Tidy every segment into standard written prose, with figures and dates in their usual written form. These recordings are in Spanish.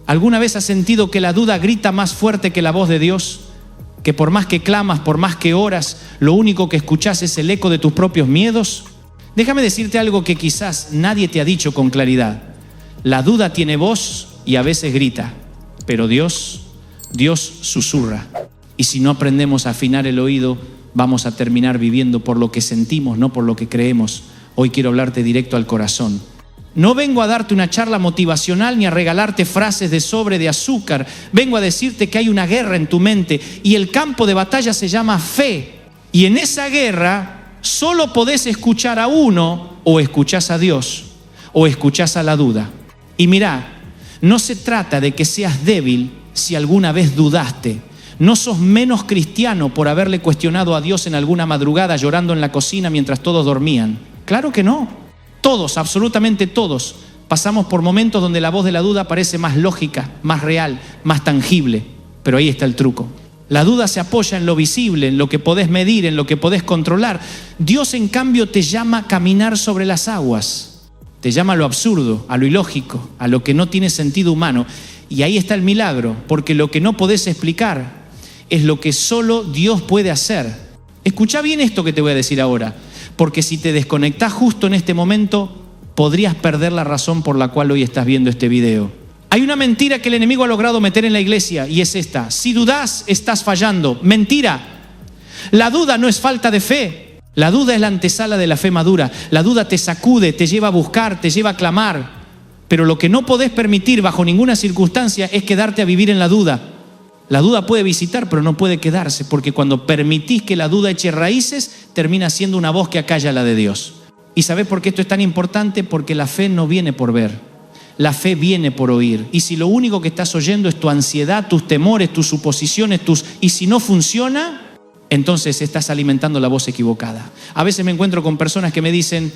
¿Alguna vez has sentido que la duda grita más fuerte que la voz de Dios? Que por más que clamas, por más que oras, lo único que escuchás es el eco de tus propios miedos. Déjame decirte algo que quizás nadie te ha dicho con claridad. La duda tiene voz y a veces grita, pero Dios susurra. Y si no aprendemos a afinar el oído, vamos a terminar viviendo por lo que sentimos, no por lo que creemos. Hoy quiero hablarte directo al corazón. No vengo a darte una charla motivacional ni a regalarte frases de sobre de azúcar. Vengo a decirte que hay una guerra en tu mente y el campo de batalla se llama fe. Y en esa guerra solo podés escuchar a uno, o escuchás a Dios o escuchás a la duda. Y mirá, no se trata de que seas débil si alguna vez dudaste. No sos menos cristiano por haberle cuestionado a Dios en alguna madrugada llorando en la cocina mientras todos dormían. Claro que no. Todos, absolutamente todos, pasamos por momentos donde la voz de la duda parece más lógica, más real, más tangible. Pero ahí está el truco. La duda se apoya en lo visible, en lo que podés medir, en lo que podés controlar. Dios, en cambio, te llama a caminar sobre las aguas. Te llama a lo absurdo, a lo ilógico, a lo que no tiene sentido humano. Y ahí está el milagro, porque lo que no podés explicar es lo que solo Dios puede hacer. Escuchá bien esto que te voy a decir ahora. Porque si te desconectás justo en este momento, podrías perder la razón por la cual hoy estás viendo este video. Hay una mentira que el enemigo ha logrado meter en la iglesia y es esta: si dudás, estás fallando. Mentira. La duda no es falta de fe. La duda es la antesala de la fe madura. La duda te sacude, te lleva a buscar, te lleva a clamar. Pero lo que no podés permitir bajo ninguna circunstancia es quedarte a vivir en la duda. La duda puede visitar, pero no puede quedarse, porque cuando permitís que la duda eche raíces, termina siendo una voz que acalla la de Dios. ¿Y sabés por qué esto es tan importante? Porque la fe no viene por ver, la fe viene por oír. Y si lo único que estás oyendo es tu ansiedad, tus temores, tus suposiciones, y si no funciona, entonces estás alimentando la voz equivocada. A veces me encuentro con personas que me dicen: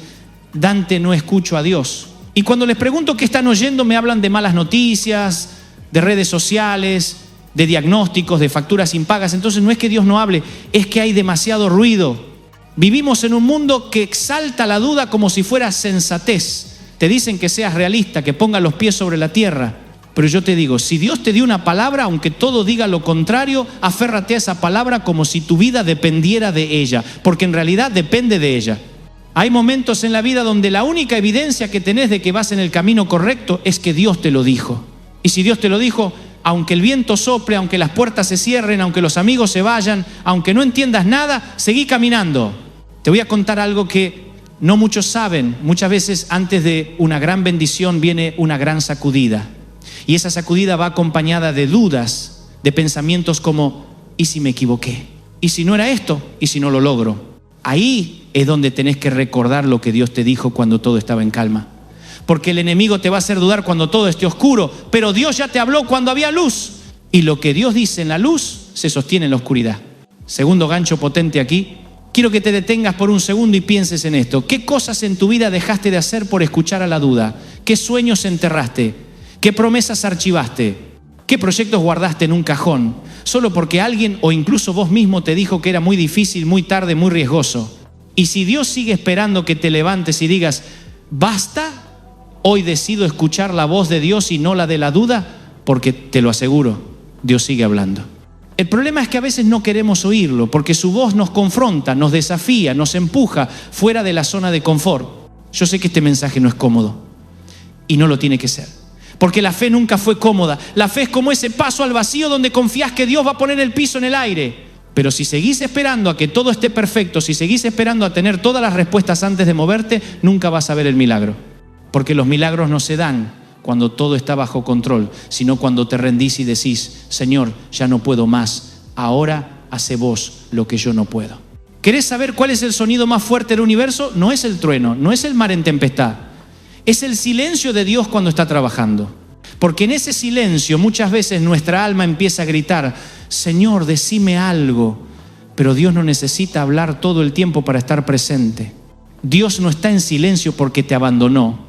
Dante, no escucho a Dios. Y cuando les pregunto qué están oyendo, me hablan de malas noticias, de redes sociales, de diagnósticos, de facturas impagas. Entonces no es que Dios no hable, es que hay demasiado ruido. Vivimos en un mundo que exalta la duda como si fuera sensatez. Te dicen que seas realista, que pongas los pies sobre la tierra. Pero yo te digo, si Dios te dio una palabra, aunque todo diga lo contrario, aférrate a esa palabra como si tu vida dependiera de ella, porque en realidad depende de ella. Hay momentos en la vida donde la única evidencia que tenés de que vas en el camino correcto es que Dios te lo dijo. Y si Dios te lo dijo, aunque el viento sople, aunque las puertas se cierren, aunque los amigos se vayan, aunque no entiendas nada, seguí caminando. Te voy a contar algo que no muchos saben. Muchas veces antes de una gran bendición viene una gran sacudida. Y esa sacudida va acompañada de dudas, de pensamientos como: ¿y si me equivoqué? ¿Y si no era esto? ¿Y si no lo logro? Ahí es donde tenés que recordar lo que Dios te dijo cuando todo estaba en calma. Porque el enemigo te va a hacer dudar cuando todo esté oscuro, pero Dios ya te habló cuando había luz. Y lo que Dios dice en la luz se sostiene en la oscuridad. Segundo gancho potente aquí. Quiero que te detengas por un segundo y pienses en esto. ¿Qué cosas en tu vida dejaste de hacer por escuchar a la duda? ¿Qué sueños enterraste? ¿Qué promesas archivaste? ¿Qué proyectos guardaste en un cajón? Solo porque alguien o incluso vos mismo te dijo que era muy difícil, muy tarde, muy riesgoso. Y si Dios sigue esperando que te levantes y digas: basta, hoy decido escuchar la voz de Dios y no la de la duda, porque te lo aseguro, Dios sigue hablando. El problema es que a veces no queremos oírlo, porque su voz nos confronta, nos desafía, nos empuja fuera de la zona de confort. Yo sé que este mensaje no es cómodo y no lo tiene que ser, porque la fe nunca fue cómoda. La fe es como ese paso al vacío donde confías que Dios va a poner el piso en el aire. Pero si seguís esperando a que todo esté perfecto, si seguís esperando a tener todas las respuestas antes de moverte, nunca vas a ver el milagro. Porque los milagros no se dan cuando todo está bajo control, sino cuando te rendís y decís: Señor, ya no puedo más, ahora hace vos lo que yo no puedo. ¿Querés saber cuál es el sonido más fuerte del universo? No es el trueno, no es el mar en tempestad, es el silencio de Dios cuando está trabajando. Porque en ese silencio muchas veces nuestra alma empieza a gritar: Señor, decime algo. Pero Dios no necesita hablar todo el tiempo para estar presente. Dios no está en silencio porque te abandonó.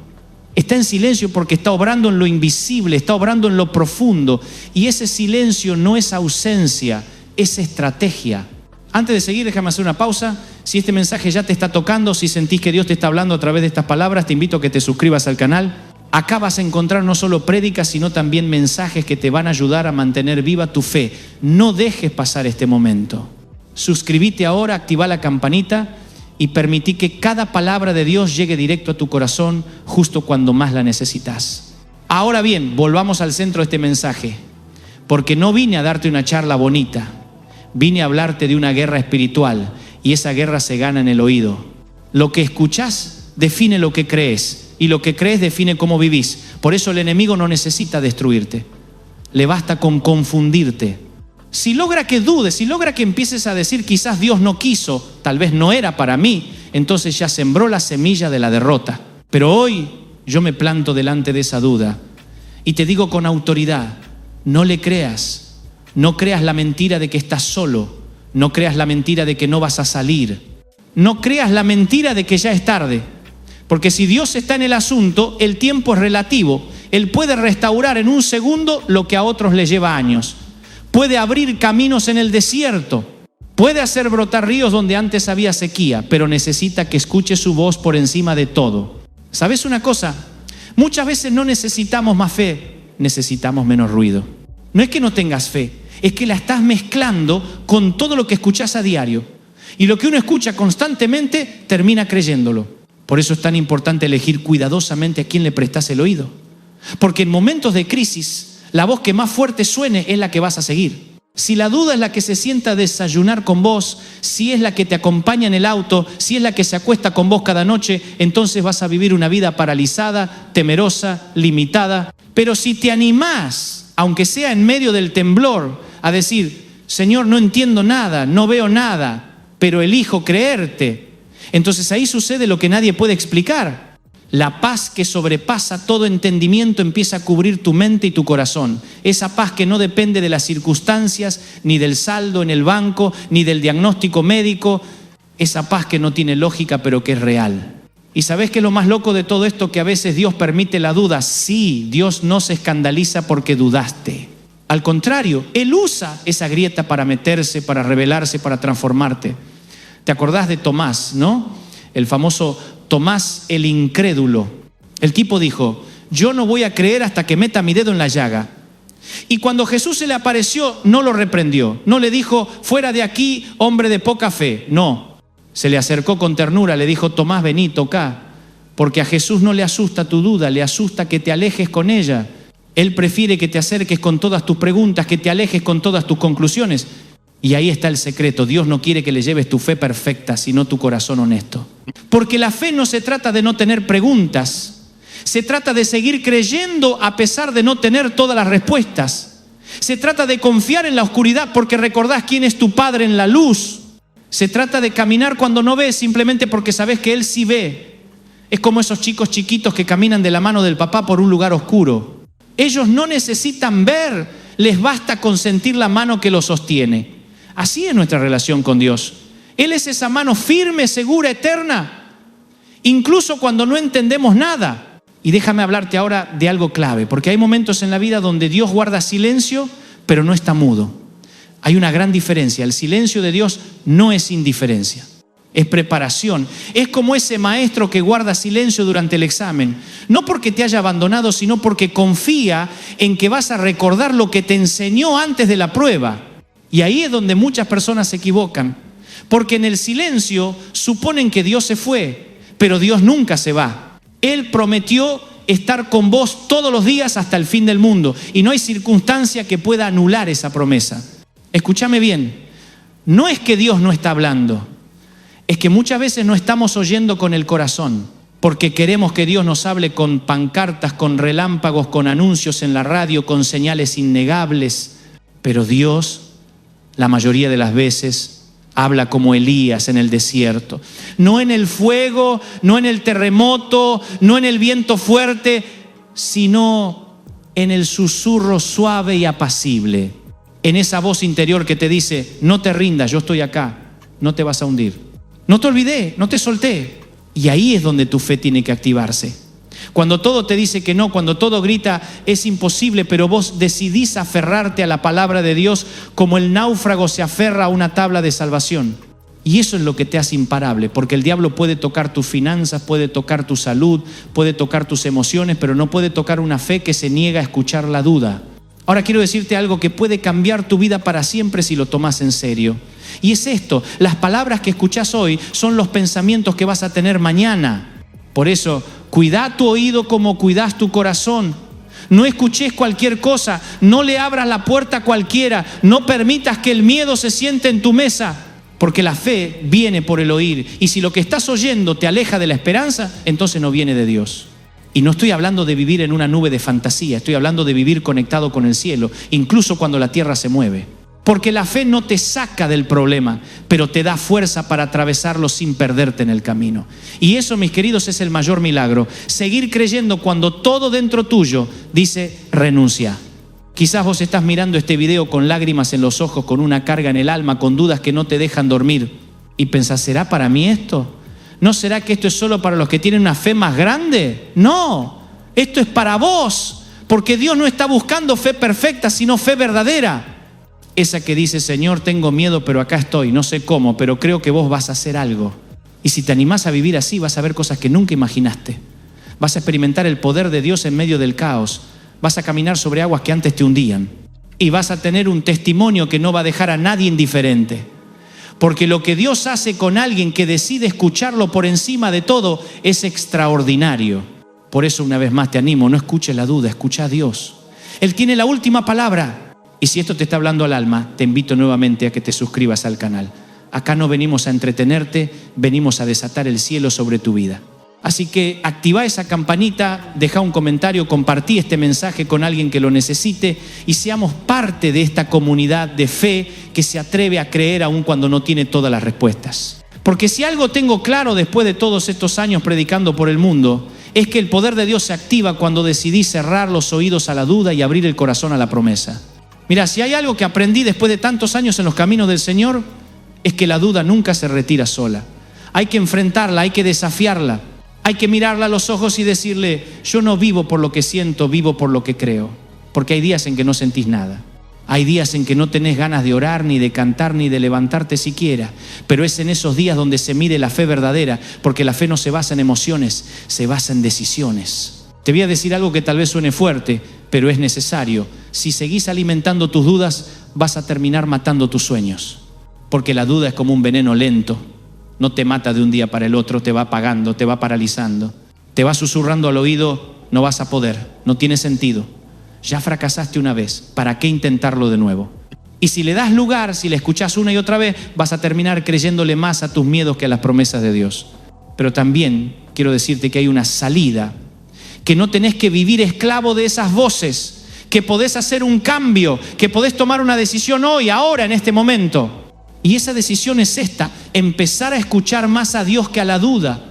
Está en silencio porque está obrando en lo invisible, está obrando en lo profundo. Y ese silencio no es ausencia, es estrategia. Antes de seguir, déjame hacer una pausa. Si este mensaje ya te está tocando, si sentís que Dios te está hablando a través de estas palabras, te invito a que te suscribas al canal. Acá vas a encontrar no solo prédicas, sino también mensajes que te van a ayudar a mantener viva tu fe. No dejes pasar este momento. Suscríbete ahora, activa la campanita y permití que cada palabra de Dios llegue directo a tu corazón justo cuando más la necesitas. Ahora bien, volvamos al centro de este mensaje, porque no vine a darte una charla bonita, vine a hablarte de una guerra espiritual, y esa guerra se gana en el oído. Lo que escuchás define lo que crees, y lo que crees define cómo vivís. Por eso el enemigo no necesita destruirte, le basta con confundirte. Si logra que dudes, si logra que empieces a decir quizás Dios no quiso, tal vez no era para mí, entonces ya sembró la semilla de la derrota. Pero hoy yo me planto delante de esa duda y te digo con autoridad, no le creas, no creas la mentira de que estás solo, no creas la mentira de que no vas a salir, no creas la mentira de que ya es tarde, porque si Dios está en el asunto, el tiempo es relativo. Él puede restaurar en un segundo lo que a otros les lleva años. Puede abrir caminos en el desierto, puede hacer brotar ríos donde antes había sequía, pero necesita que escuche su voz por encima de todo. ¿Sabes una cosa? Muchas veces no necesitamos más fe, necesitamos menos ruido. No es que no tengas fe, es que la estás mezclando con todo lo que escuchás a diario. Y lo que uno escucha constantemente termina creyéndolo. Por eso es tan importante elegir cuidadosamente a quién le prestás el oído. Porque en momentos de crisis, la voz que más fuerte suene es la que vas a seguir. Si la duda es la que se sienta a desayunar con vos, si es la que te acompaña en el auto, si es la que se acuesta con vos cada noche, entonces vas a vivir una vida paralizada, temerosa, limitada. Pero si te animás, aunque sea en medio del temblor, a decir, Señor, no entiendo nada, no veo nada, pero elijo creerte, entonces ahí sucede lo que nadie puede explicar. La paz que sobrepasa todo entendimiento empieza a cubrir tu mente y tu corazón. Esa paz que no depende de las circunstancias, ni del saldo en el banco, ni del diagnóstico médico. Esa paz que no tiene lógica, pero que es real. ¿Y sabés qué es lo más loco de todo esto? Que a veces Dios permite la duda. Sí, Dios no se escandaliza porque dudaste. Al contrario, Él usa esa grieta para meterse, para revelarse, para transformarte. ¿Te acordás de Tomás, no? El famoso Tomás el incrédulo. El tipo dijo, yo no voy a creer hasta que meta mi dedo en la llaga. Y cuando Jesús se le apareció, no lo reprendió. No le dijo, fuera de aquí, hombre de poca fe. No, se le acercó con ternura, le dijo, Tomás, vení, tocá. Porque a Jesús no le asusta tu duda, le asusta que te alejes con ella. Él prefiere que te acerques con todas tus preguntas, que te alejes con todas tus conclusiones. Y ahí está el secreto. Dios no quiere que le lleves tu fe perfecta, sino tu corazón honesto. Porque la fe no se trata de no tener preguntas. Se trata de seguir creyendo a pesar de no tener todas las respuestas. Se trata de confiar en la oscuridad porque recordás quién es tu Padre en la luz. Se trata de caminar cuando no ves simplemente porque sabes que Él sí ve. Es como esos chicos chiquitos que caminan de la mano del papá por un lugar oscuro. Ellos no necesitan ver, les basta con sentir la mano que los sostiene. Así es nuestra relación con Dios. Él es esa mano firme, segura, eterna, incluso cuando no entendemos nada. Y déjame hablarte ahora de algo clave, porque hay momentos en la vida donde Dios guarda silencio, pero no está mudo. Hay una gran diferencia. El silencio de Dios no es indiferencia, es preparación. Es como ese maestro que guarda silencio durante el examen, no porque te haya abandonado, sino porque confía en que vas a recordar lo que te enseñó antes de la prueba. Y ahí es donde muchas personas se equivocan, porque en el silencio suponen que Dios se fue, pero Dios nunca se va. Él prometió estar con vos todos los días hasta el fin del mundo, y no hay circunstancia que pueda anular esa promesa. Escúchame bien, no es que Dios no está hablando, es que muchas veces no estamos oyendo con el corazón, porque queremos que Dios nos hable con pancartas, con relámpagos, con anuncios en la radio, con señales innegables, pero Dios, la mayoría de las veces, habla como Elías en el desierto. No en el fuego, no en el terremoto, no en el viento fuerte, sino en el susurro suave y apacible. En esa voz interior que te dice, no te rindas, yo estoy acá, no te vas a hundir. No te olvidé, no te solté. Y ahí es donde tu fe tiene que activarse. Cuando todo te dice que no, cuando todo grita es imposible, pero vos decidís aferrarte a la palabra de Dios como el náufrago se aferra a una tabla de salvación. Y eso es lo que te hace imparable, porque el diablo puede tocar tus finanzas, puede tocar tu salud, puede tocar tus emociones, pero no puede tocar una fe que se niega a escuchar la duda. Ahora quiero decirte algo que puede cambiar tu vida para siempre si lo tomas en serio. Y es esto: las palabras que escuchás hoy son los pensamientos que vas a tener mañana. Por eso, cuida tu oído como cuidas tu corazón. No escuches cualquier cosa, no le abras la puerta a cualquiera, no permitas que el miedo se siente en tu mesa. Porque la fe viene por el oír. Y si lo que estás oyendo te aleja de la esperanza, entonces no viene de Dios. Y no estoy hablando de vivir en una nube de fantasía, estoy hablando de vivir conectado con el cielo, incluso cuando la tierra se mueve. Porque la fe no te saca del problema, pero te da fuerza para atravesarlo sin perderte en el camino. Y eso, mis queridos, es el mayor milagro. Seguir creyendo cuando todo dentro tuyo dice renuncia. Quizás vos estás mirando este video con lágrimas en los ojos, con una carga en el alma, con dudas que no te dejan dormir. Y pensás, ¿será para mí esto? ¿No será que esto es solo para los que tienen una fe más grande? No, esto es para vos, porque Dios no está buscando fe perfecta, sino fe verdadera. Esa que dice, Señor, tengo miedo, pero acá estoy, no sé cómo, pero creo que vos vas a hacer algo. Y si te animás a vivir así, vas a ver cosas que nunca imaginaste. Vas a experimentar el poder de Dios en medio del caos. Vas a caminar sobre aguas que antes te hundían. Y vas a tener un testimonio que no va a dejar a nadie indiferente. Porque lo que Dios hace con alguien que decide escucharlo por encima de todo es extraordinario. Por eso, una vez más te animo, no escuches la duda, escucha a Dios. Él tiene la última palabra. Y si esto te está hablando al alma, te invito nuevamente a que te suscribas al canal. Acá no venimos a entretenerte, venimos a desatar el cielo sobre tu vida. Así que activa esa campanita, deja un comentario, compartí este mensaje con alguien que lo necesite y seamos parte de esta comunidad de fe que se atreve a creer aún cuando no tiene todas las respuestas. Porque si algo tengo claro después de todos estos años predicando por el mundo, es que el poder de Dios se activa cuando decidí cerrar los oídos a la duda y abrir el corazón a la promesa. Mira, si hay algo que aprendí después de tantos años en los caminos del Señor, es que la duda nunca se retira sola. Hay que enfrentarla, hay que desafiarla. Hay que mirarla a los ojos y decirle, yo no vivo por lo que siento, vivo por lo que creo. Porque hay días en que no sentís nada. Hay días en que no tenés ganas de orar, ni de cantar, ni de levantarte siquiera. Pero es en esos días donde se mide la fe verdadera, porque la fe no se basa en emociones, se basa en decisiones. Te voy a decir algo que tal vez suene fuerte, pero es necesario. Si seguís alimentando tus dudas, vas a terminar matando tus sueños. Porque la duda es como un veneno lento. No te mata de un día para el otro, te va apagando, te va paralizando. Te va susurrando al oído, no vas a poder, no tiene sentido. Ya fracasaste una vez, ¿para qué intentarlo de nuevo? Y si le das lugar, si le escuchás una y otra vez, vas a terminar creyéndole más a tus miedos que a las promesas de Dios. Pero también quiero decirte que hay una salida, que no tenés que vivir esclavo de esas voces, que podés hacer un cambio, que podés tomar una decisión hoy, ahora, en este momento. Y esa decisión es esta, empezar a escuchar más a Dios que a la duda,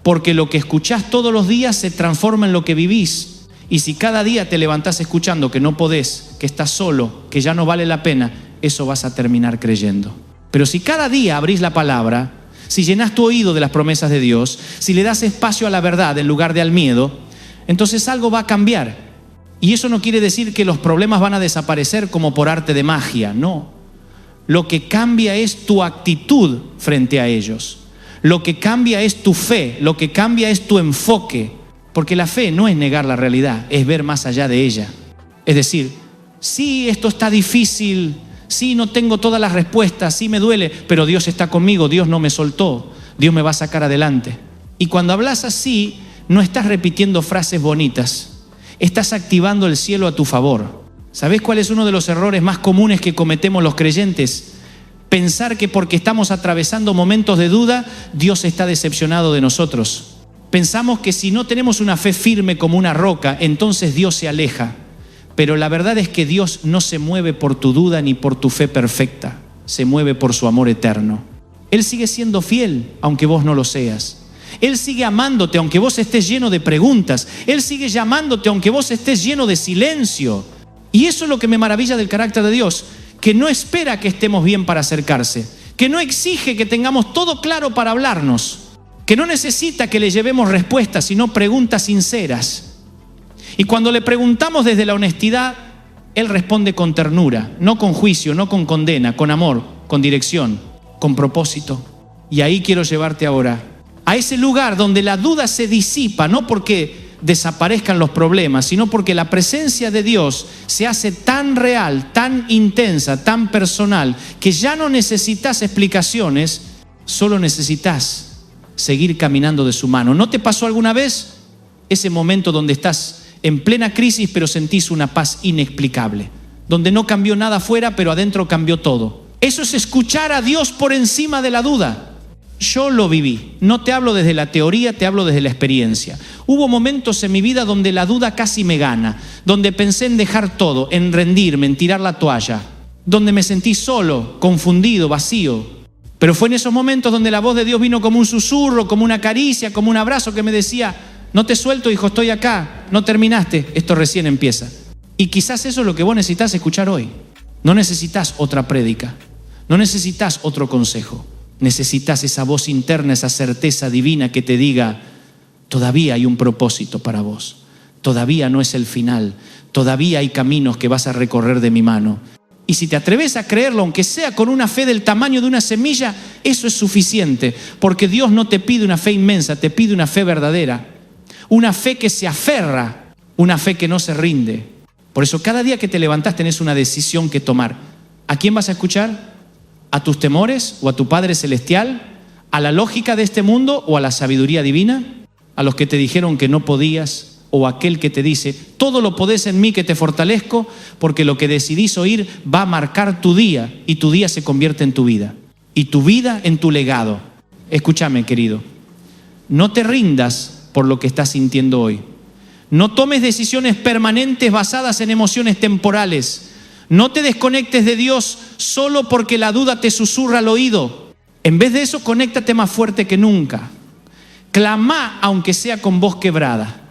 porque lo que escuchás todos los días se transforma en lo que vivís. Y si cada día te levantás escuchando que no podés, que estás solo, que ya no vale la pena, eso vas a terminar creyendo. Pero si cada día abrís la palabra, si llenás tu oído de las promesas de Dios, si le das espacio a la verdad en lugar de al miedo, entonces algo va a cambiar. Y eso no quiere decir que los problemas van a desaparecer como por arte de magia, no. Lo que cambia es tu actitud frente a ellos. Lo que cambia es tu fe, lo que cambia es tu enfoque. Porque la fe no es negar la realidad, es ver más allá de ella. Es decir, sí, esto está difícil, sí, no tengo todas las respuestas, sí me duele, pero Dios está conmigo, Dios no me soltó, Dios me va a sacar adelante. Y cuando hablas así, no estás repitiendo frases bonitas, estás activando el cielo a tu favor. ¿Sabés cuál es uno de los errores más comunes que cometemos los creyentes? Pensar que porque estamos atravesando momentos de duda, Dios está decepcionado de nosotros. Pensamos que si no tenemos una fe firme como una roca, entonces Dios se aleja. Pero la verdad es que Dios no se mueve por tu duda ni por tu fe perfecta. Se mueve por su amor eterno. Él sigue siendo fiel, aunque vos no lo seas. Él sigue amándote, aunque vos estés lleno de preguntas. Él sigue llamándote, aunque vos estés lleno de silencio. Y eso es lo que me maravilla del carácter de Dios, que no espera que estemos bien para acercarse, que no exige que tengamos todo claro para hablarnos, que no necesita que le llevemos respuestas, sino preguntas sinceras. Y cuando le preguntamos desde la honestidad, Él responde con ternura, no con juicio, no con condena, con amor, con dirección, con propósito. Y ahí quiero llevarte ahora, a ese lugar donde la duda se disipa, no porque desaparezcan los problemas, sino porque la presencia de Dios se hace tan real, tan intensa, tan personal, que ya no necesitas explicaciones, solo necesitas seguir caminando de su mano. ¿No te pasó alguna vez ese momento donde estás en plena crisis pero sentís una paz inexplicable? Donde no cambió nada afuera pero adentro cambió todo. Eso es escuchar a Dios por encima de la duda. Yo lo viví. No te hablo desde la teoría, te hablo desde la experiencia. Hubo momentos en mi vida donde la duda casi me gana, donde pensé en dejar todo, en rendirme, en tirar la toalla, donde me sentí solo, confundido, vacío. Pero fue en esos momentos donde la voz de Dios vino como un susurro, como una caricia, como un abrazo que me decía: no te suelto, hijo, estoy acá, no terminaste, esto recién empieza. Y quizás eso es lo que vos necesitas escuchar hoy. No necesitas otra prédica, no necesitas otro consejo. Necesitas esa voz interna, esa certeza divina que te diga: todavía hay un propósito para vos, todavía no es el final, todavía hay caminos que vas a recorrer de mi mano. Y si te atreves a creerlo, aunque sea con una fe del tamaño de una semilla, eso es suficiente, porque Dios no te pide una fe inmensa, te pide una fe verdadera, una fe que se aferra, una fe que no se rinde. Por eso cada día que te levantás tenés una decisión que tomar. ¿A quién vas a escuchar? ¿A tus temores o a tu Padre Celestial? ¿A la lógica de este mundo o a la sabiduría divina? ¿A los que te dijeron que no podías o a aquel que te dice: todo lo podés en mí que te fortalezco? Porque lo que decidís oír va a marcar tu día y tu día se convierte en tu vida y tu vida en tu legado. Escúchame, querido, no te rindas por lo que estás sintiendo hoy. No tomes decisiones permanentes basadas en emociones temporales. No te desconectes de Dios solo porque la duda te susurra al oído. En vez de eso, conéctate más fuerte que nunca. Clamá aunque sea con voz quebrada.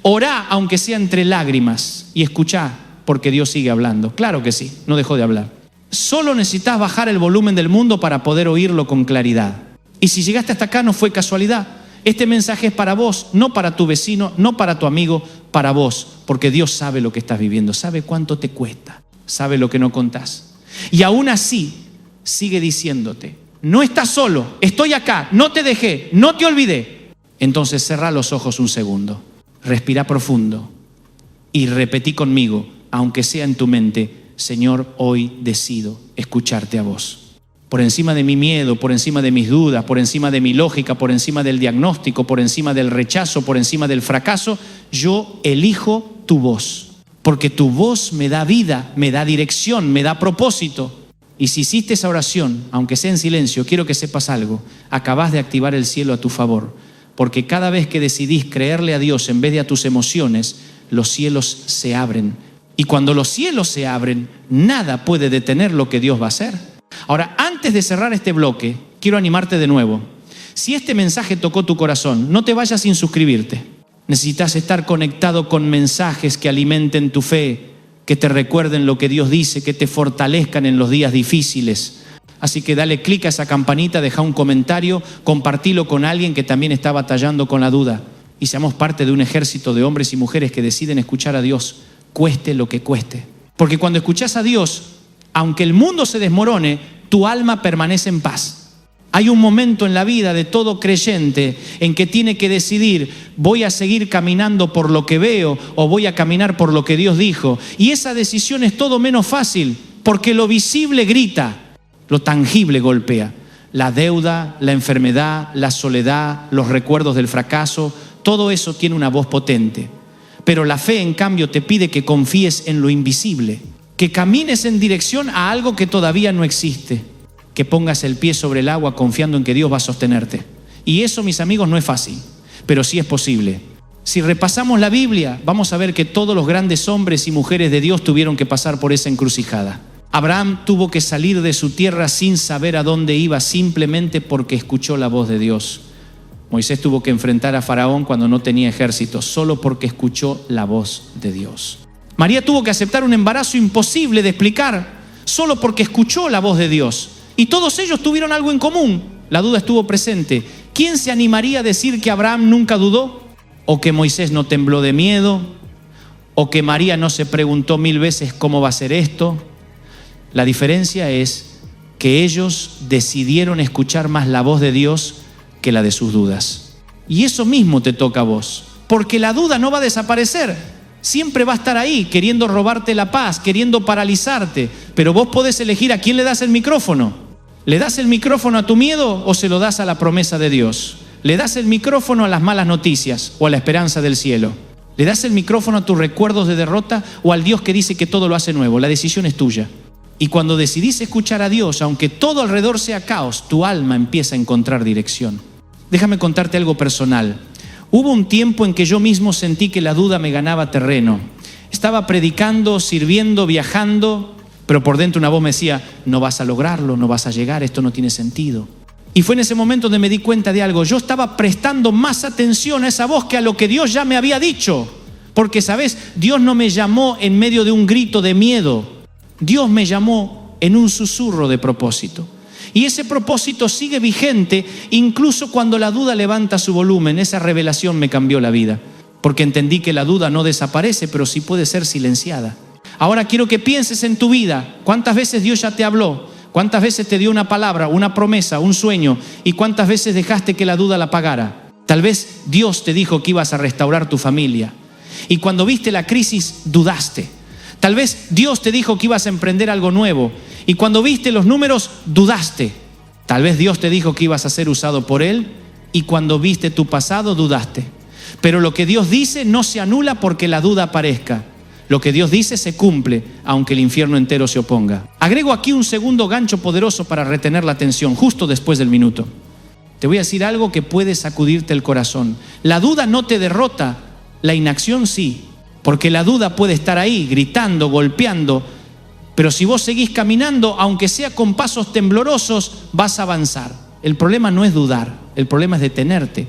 Orá aunque sea entre lágrimas. Y escuchá, porque Dios sigue hablando. Claro que sí, no dejó de hablar. Solo necesitas bajar el volumen del mundo para poder oírlo con claridad. Y si llegaste hasta acá no fue casualidad. Este mensaje es para vos, no para tu vecino, no para tu amigo, para vos. Porque Dios sabe lo que estás viviendo, sabe cuánto te cuesta. Sabe lo que no contás. Y aún así sigue diciéndote: no estás solo, estoy acá, no te dejé, no te olvidé. Entonces cerrá los ojos un segundo, respirá profundo y repetí conmigo, aunque sea en tu mente: Señor, hoy decido escucharte a vos. Por encima de mi miedo, por encima de mis dudas, por encima de mi lógica, por encima del diagnóstico, por encima del rechazo, por encima del fracaso, yo elijo tu voz. Porque tu voz me da vida, me da dirección, me da propósito. Y si hiciste esa oración, aunque sea en silencio, quiero que sepas algo: acabás de activar el cielo a tu favor. Porque cada vez que decidís creerle a Dios en vez de a tus emociones, los cielos se abren. Y cuando los cielos se abren, nada puede detener lo que Dios va a hacer. Ahora, antes de cerrar este bloque, quiero animarte de nuevo. Si este mensaje tocó tu corazón, no te vayas sin suscribirte. Necesitas estar conectado con mensajes que alimenten tu fe, que te recuerden lo que Dios dice, que te fortalezcan en los días difíciles. Así que dale clic a esa campanita, deja un comentario, compartilo con alguien que también está batallando con la duda. Y seamos parte de un ejército de hombres y mujeres que deciden escuchar a Dios, cueste lo que cueste. Porque cuando escuchás a Dios, aunque el mundo se desmorone, tu alma permanece en paz. Hay un momento en la vida de todo creyente en que tiene que decidir: voy a seguir caminando por lo que veo o voy a caminar por lo que Dios dijo. Y esa decisión es todo menos fácil, porque lo visible grita, lo tangible golpea. La deuda, la enfermedad, la soledad, los recuerdos del fracaso, todo eso tiene una voz potente. Pero la fe, en cambio, te pide que confíes en lo invisible, que camines en dirección a algo que todavía no existe, que pongas el pie sobre el agua confiando en que Dios va a sostenerte. Y eso, mis amigos, no es fácil, pero sí es posible. Si repasamos la Biblia, vamos a ver que todos los grandes hombres y mujeres de Dios tuvieron que pasar por esa encrucijada. Abraham tuvo que salir de su tierra sin saber a dónde iba, simplemente porque escuchó la voz de Dios. Moisés tuvo que enfrentar a Faraón cuando no tenía ejército, solo porque escuchó la voz de Dios. María tuvo que aceptar un embarazo imposible de explicar, solo porque escuchó la voz de Dios. Y todos ellos tuvieron algo en común: la duda estuvo presente. ¿Quién se animaría a decir que Abraham nunca dudó? ¿O que Moisés no tembló de miedo? ¿O que María no se preguntó 1000 veces cómo va a ser esto? La diferencia es que ellos decidieron escuchar más la voz de Dios que la de sus dudas. Y eso mismo te toca a vos, porque la duda no va a desaparecer. Siempre va a estar ahí, queriendo robarte la paz, queriendo paralizarte. Pero vos podés elegir a quién le das el micrófono. ¿Le das el micrófono a tu miedo o se lo das a la promesa de Dios? ¿Le das el micrófono a las malas noticias o a la esperanza del cielo? ¿Le das el micrófono a tus recuerdos de derrota o al Dios que dice que todo lo hace nuevo? La decisión es tuya. Y cuando decidís escuchar a Dios, aunque todo alrededor sea caos, tu alma empieza a encontrar dirección. Déjame contarte algo personal. Hubo un tiempo en que yo mismo sentí que la duda me ganaba terreno. Estaba predicando, sirviendo, viajando, pero por dentro una voz me decía, no vas a lograrlo, no vas a llegar, esto no tiene sentido. Y fue en ese momento donde me di cuenta de algo. Yo estaba prestando más atención a esa voz que a lo que Dios ya me había dicho. Porque, ¿sabes? Dios no me llamó en medio de un grito de miedo. Dios me llamó en un susurro de propósito. Y ese propósito sigue vigente incluso cuando la duda levanta su volumen. Esa revelación me cambió la vida, porque entendí que la duda no desaparece, pero sí puede ser silenciada. Ahora quiero que pienses en tu vida. ¿Cuántas veces Dios ya te habló? ¿Cuántas veces te dio una palabra, una promesa, un sueño? ¿Y cuántas veces dejaste que la duda la apagara? Tal vez Dios te dijo que ibas a restaurar tu familia, y cuando viste la crisis dudaste. Tal vez Dios te dijo que ibas a emprender algo nuevo, y cuando viste los números dudaste. Tal vez Dios te dijo que ibas a ser usado por Él, y cuando viste tu pasado dudaste. Pero lo que Dios dice no se anula porque la duda aparezca. Lo que Dios dice se cumple, aunque el infierno entero se oponga. Agrego aquí un segundo gancho poderoso para retener la atención, justo después del minuto. Te voy a decir algo que puede sacudirte el corazón. La duda no te derrota, la inacción sí. Porque la duda puede estar ahí, gritando, golpeando. Pero si vos seguís caminando, aunque sea con pasos temblorosos, vas a avanzar. El problema no es dudar, el problema es detenerte.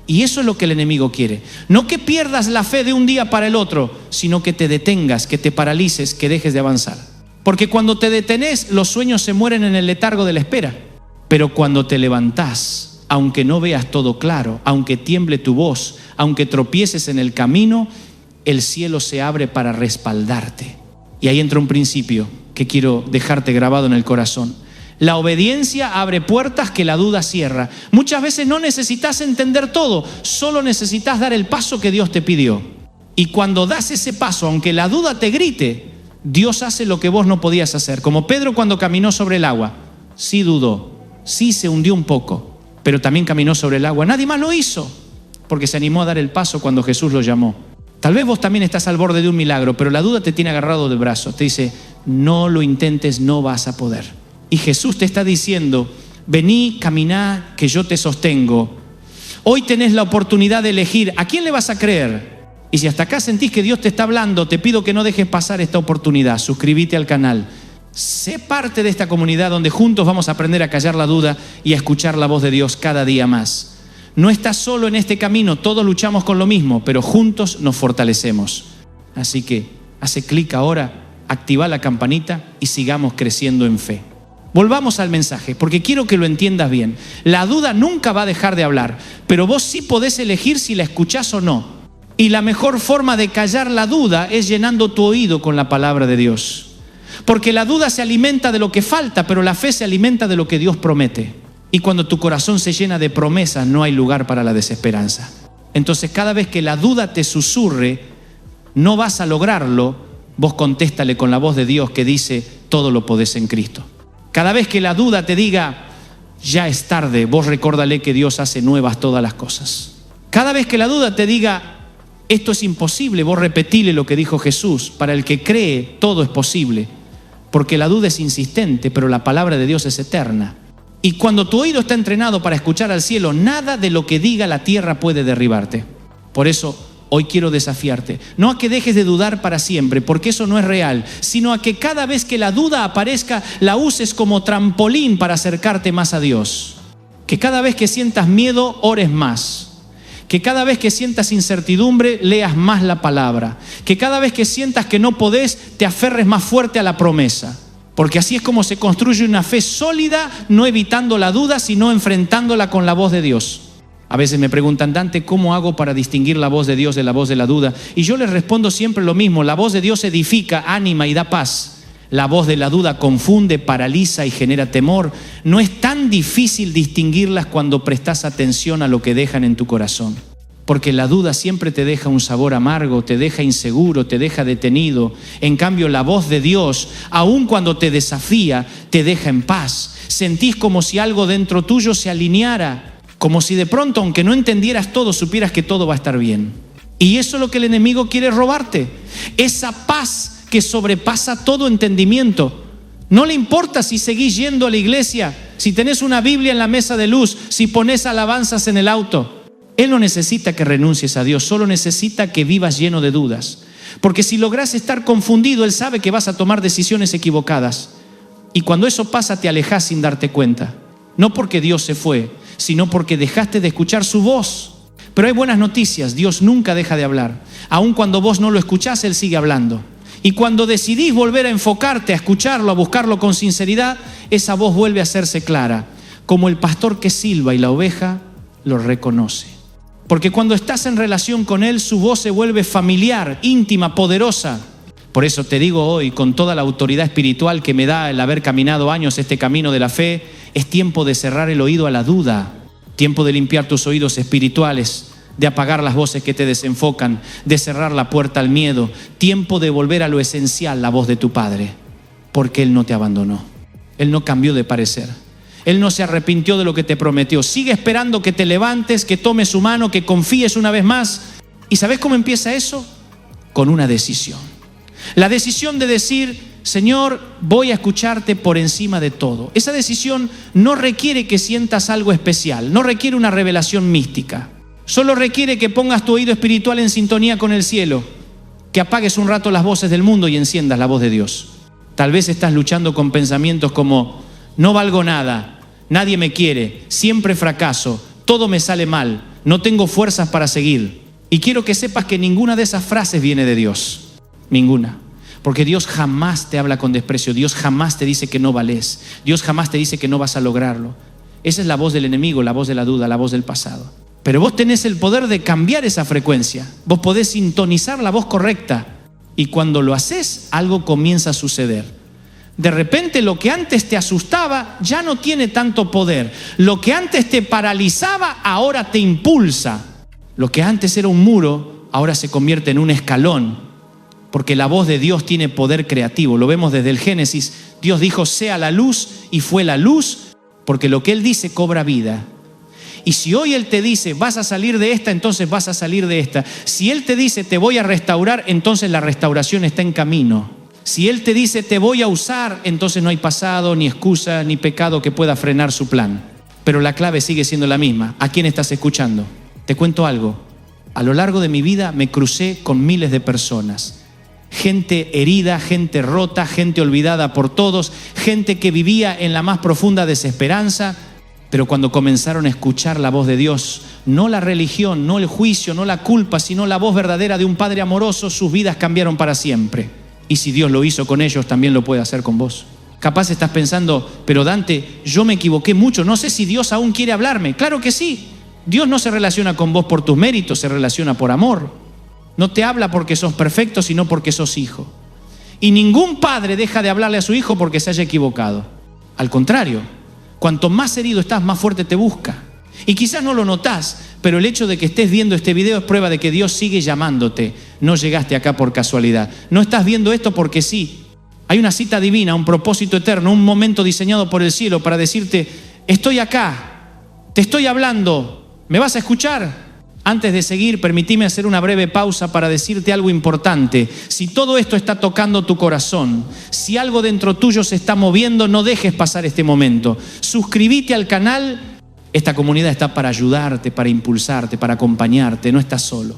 Y eso es lo que el enemigo quiere. No que pierdas la fe de un día para el otro, sino que te detengas, que te paralices, que dejes de avanzar. Porque cuando te detenés, los sueños se mueren en el letargo de la espera. Pero cuando te levantás, aunque no veas todo claro, aunque tiemble tu voz, aunque tropieces en el camino, el cielo se abre para respaldarte. Y ahí entra un principio que quiero dejarte grabado en el corazón. La obediencia abre puertas que la duda cierra. Muchas veces no necesitas entender todo, solo necesitas dar el paso que Dios te pidió. Y cuando das ese paso, aunque la duda te grite, Dios hace lo que vos no podías hacer. Como Pedro cuando caminó sobre el agua. Sí dudó, sí se hundió un poco, pero también caminó sobre el agua. Nadie más lo hizo, porque se animó a dar el paso cuando Jesús lo llamó. Tal vez vos también estás al borde de un milagro, pero la duda te tiene agarrado del brazo. Te dice, no lo intentes, no vas a poder. Y Jesús te está diciendo, vení, caminá, que yo te sostengo. Hoy tenés la oportunidad de elegir a quién le vas a creer. Y si hasta acá sentís que Dios te está hablando, te pido que no dejes pasar esta oportunidad. Suscríbete al canal. Sé parte de esta comunidad donde juntos vamos a aprender a callar la duda y a escuchar la voz de Dios cada día más. No estás solo en este camino, todos luchamos con lo mismo, pero juntos nos fortalecemos. Así que hace clic ahora, activa la campanita y sigamos creciendo en fe. Volvamos al mensaje, porque quiero que lo entiendas bien. La duda nunca va a dejar de hablar, pero vos sí podés elegir si la escuchás o no. Y la mejor forma de callar la duda es llenando tu oído con la palabra de Dios. Porque la duda se alimenta de lo que falta, pero la fe se alimenta de lo que Dios promete. Y cuando tu corazón se llena de promesas, no hay lugar para la desesperanza. Entonces, cada vez que la duda te susurre, no vas a lograrlo, vos contéstale con la voz de Dios que dice, todo lo podés en Cristo. Cada vez que la duda te diga, ya es tarde, vos recórdale que Dios hace nuevas todas las cosas. Cada vez que la duda te diga, esto es imposible, vos repetile lo que dijo Jesús, para el que cree, todo es posible. Porque la duda es insistente, pero la palabra de Dios es eterna. Y cuando tu oído está entrenado para escuchar al cielo, nada de lo que diga la tierra puede derribarte. Por eso, hoy quiero desafiarte, no a que dejes de dudar para siempre, porque eso no es real, sino a que cada vez que la duda aparezca, la uses como trampolín para acercarte más a Dios. Que cada vez que sientas miedo, ores más. Que cada vez que sientas incertidumbre, leas más la palabra. Que cada vez que sientas que no podés, te aferres más fuerte a la promesa. Porque así es como se construye una fe sólida, no evitando la duda, sino enfrentándola con la voz de Dios. A veces me preguntan, Dante, ¿cómo hago para distinguir la voz de Dios de la voz de la duda? Y yo les respondo siempre lo mismo, la voz de Dios edifica, anima y da paz. La voz de la duda confunde, paraliza y genera temor. No es tan difícil distinguirlas cuando prestas atención a lo que dejan en tu corazón. Porque la duda siempre te deja un sabor amargo, te deja inseguro, te deja detenido. En cambio, la voz de Dios, aun cuando te desafía, te deja en paz. Sentís como si algo dentro tuyo se alineara, como si de pronto, aunque no entendieras todo, supieras que todo va a estar bien. Y eso es lo que el enemigo quiere robarte. Esa paz que sobrepasa todo entendimiento. No le importa si seguís yendo a la iglesia, si tenés una Biblia en la mesa de luz, si pones alabanzas en el auto. Él no necesita que renuncies a Dios, solo necesita que vivas lleno de dudas. Porque si lográs estar confundido, Él sabe que vas a tomar decisiones equivocadas. Y cuando eso pasa, te alejás sin darte cuenta. No porque Dios se fue, sino porque dejaste de escuchar su voz. Pero hay buenas noticias, Dios nunca deja de hablar. Aun cuando vos no lo escuchás, Él sigue hablando. Y cuando decidís volver a enfocarte, a escucharlo, a buscarlo con sinceridad, esa voz vuelve a hacerse clara, como el pastor que silba y la oveja lo reconoce. Porque cuando estás en relación con Él, su voz se vuelve familiar, íntima, poderosa. Por eso te digo hoy, con toda la autoridad espiritual que me da el haber caminado años este camino de la fe, es tiempo de cerrar el oído a la duda, tiempo de limpiar tus oídos espirituales, de apagar las voces que te desenfocan, de cerrar la puerta al miedo, tiempo de volver a lo esencial, la voz de tu Padre, porque Él no te abandonó, Él no cambió de parecer, Él no se arrepintió de lo que te prometió, sigue esperando que te levantes, que tomes su mano, que confíes una vez más. ¿Y sabes cómo empieza eso? Con una decisión, la decisión de decir: Señor, voy a escucharte por encima de todo. Esa decisión no requiere que sientas algo especial, no requiere una revelación mística. Solo requiere que pongas tu oído espiritual en sintonía con el cielo, que apagues un rato las voces del mundo y enciendas la voz de Dios. Tal vez estás luchando con pensamientos como: no valgo nada, nadie me quiere, siempre fracaso, todo me sale mal, no tengo fuerzas para seguir. Y quiero que sepas que ninguna de esas frases viene de Dios, ninguna. Porque Dios jamás te habla con desprecio, Dios jamás te dice que no valés, Dios jamás te dice que no vas a lograrlo. Esa es la voz del enemigo, la voz de la duda, la voz del pasado. Pero vos tenés el poder de cambiar esa frecuencia. Vos podés sintonizar la voz correcta. Y cuando lo haces, algo comienza a suceder. De repente lo que antes te asustaba ya no tiene tanto poder. Lo que antes te paralizaba ahora te impulsa. Lo que antes era un muro ahora se convierte en un escalón. Porque la voz de Dios tiene poder creativo. Lo vemos desde el Génesis. Dios dijo: sea la luz, y fue la luz, porque lo que Él dice cobra vida. Y si hoy Él te dice: vas a salir de esta, entonces vas a salir de esta. Si Él te dice: te voy a restaurar, entonces la restauración está en camino. Si Él te dice: te voy a usar, entonces no hay pasado, ni excusa, ni pecado que pueda frenar su plan. Pero la clave sigue siendo la misma. ¿A quién estás escuchando? Te cuento algo. A lo largo de mi vida me crucé con miles de personas. Gente herida, gente rota, gente olvidada por todos, gente que vivía en la más profunda desesperanza. Pero cuando comenzaron a escuchar la voz de Dios, no la religión, no el juicio, no la culpa, sino la voz verdadera de un Padre amoroso, sus vidas cambiaron para siempre. Y si Dios lo hizo con ellos, también lo puede hacer con vos. Capaz estás pensando: pero Dante, yo me equivoqué mucho, no sé si Dios aún quiere hablarme. Claro que sí. Dios no se relaciona con vos por tus méritos, se relaciona por amor. No te habla porque sos perfecto, sino porque sos hijo. Y ningún padre deja de hablarle a su hijo porque se haya equivocado. Al contrario, cuanto más herido estás, más fuerte te busca. Y quizás no lo notás, pero el hecho de que estés viendo este video es prueba de que Dios sigue llamándote. No llegaste acá por casualidad. No estás viendo esto porque sí. Hay una cita divina, un propósito eterno, un momento diseñado por el cielo para decirte: estoy acá, te estoy hablando, ¿me vas a escuchar? Antes de seguir, permitime hacer una breve pausa para decirte algo importante. Si todo esto está tocando tu corazón, si algo dentro tuyo se está moviendo, no dejes pasar este momento. Suscríbete al canal. Esta comunidad está para ayudarte, para impulsarte, para acompañarte, no estás solo.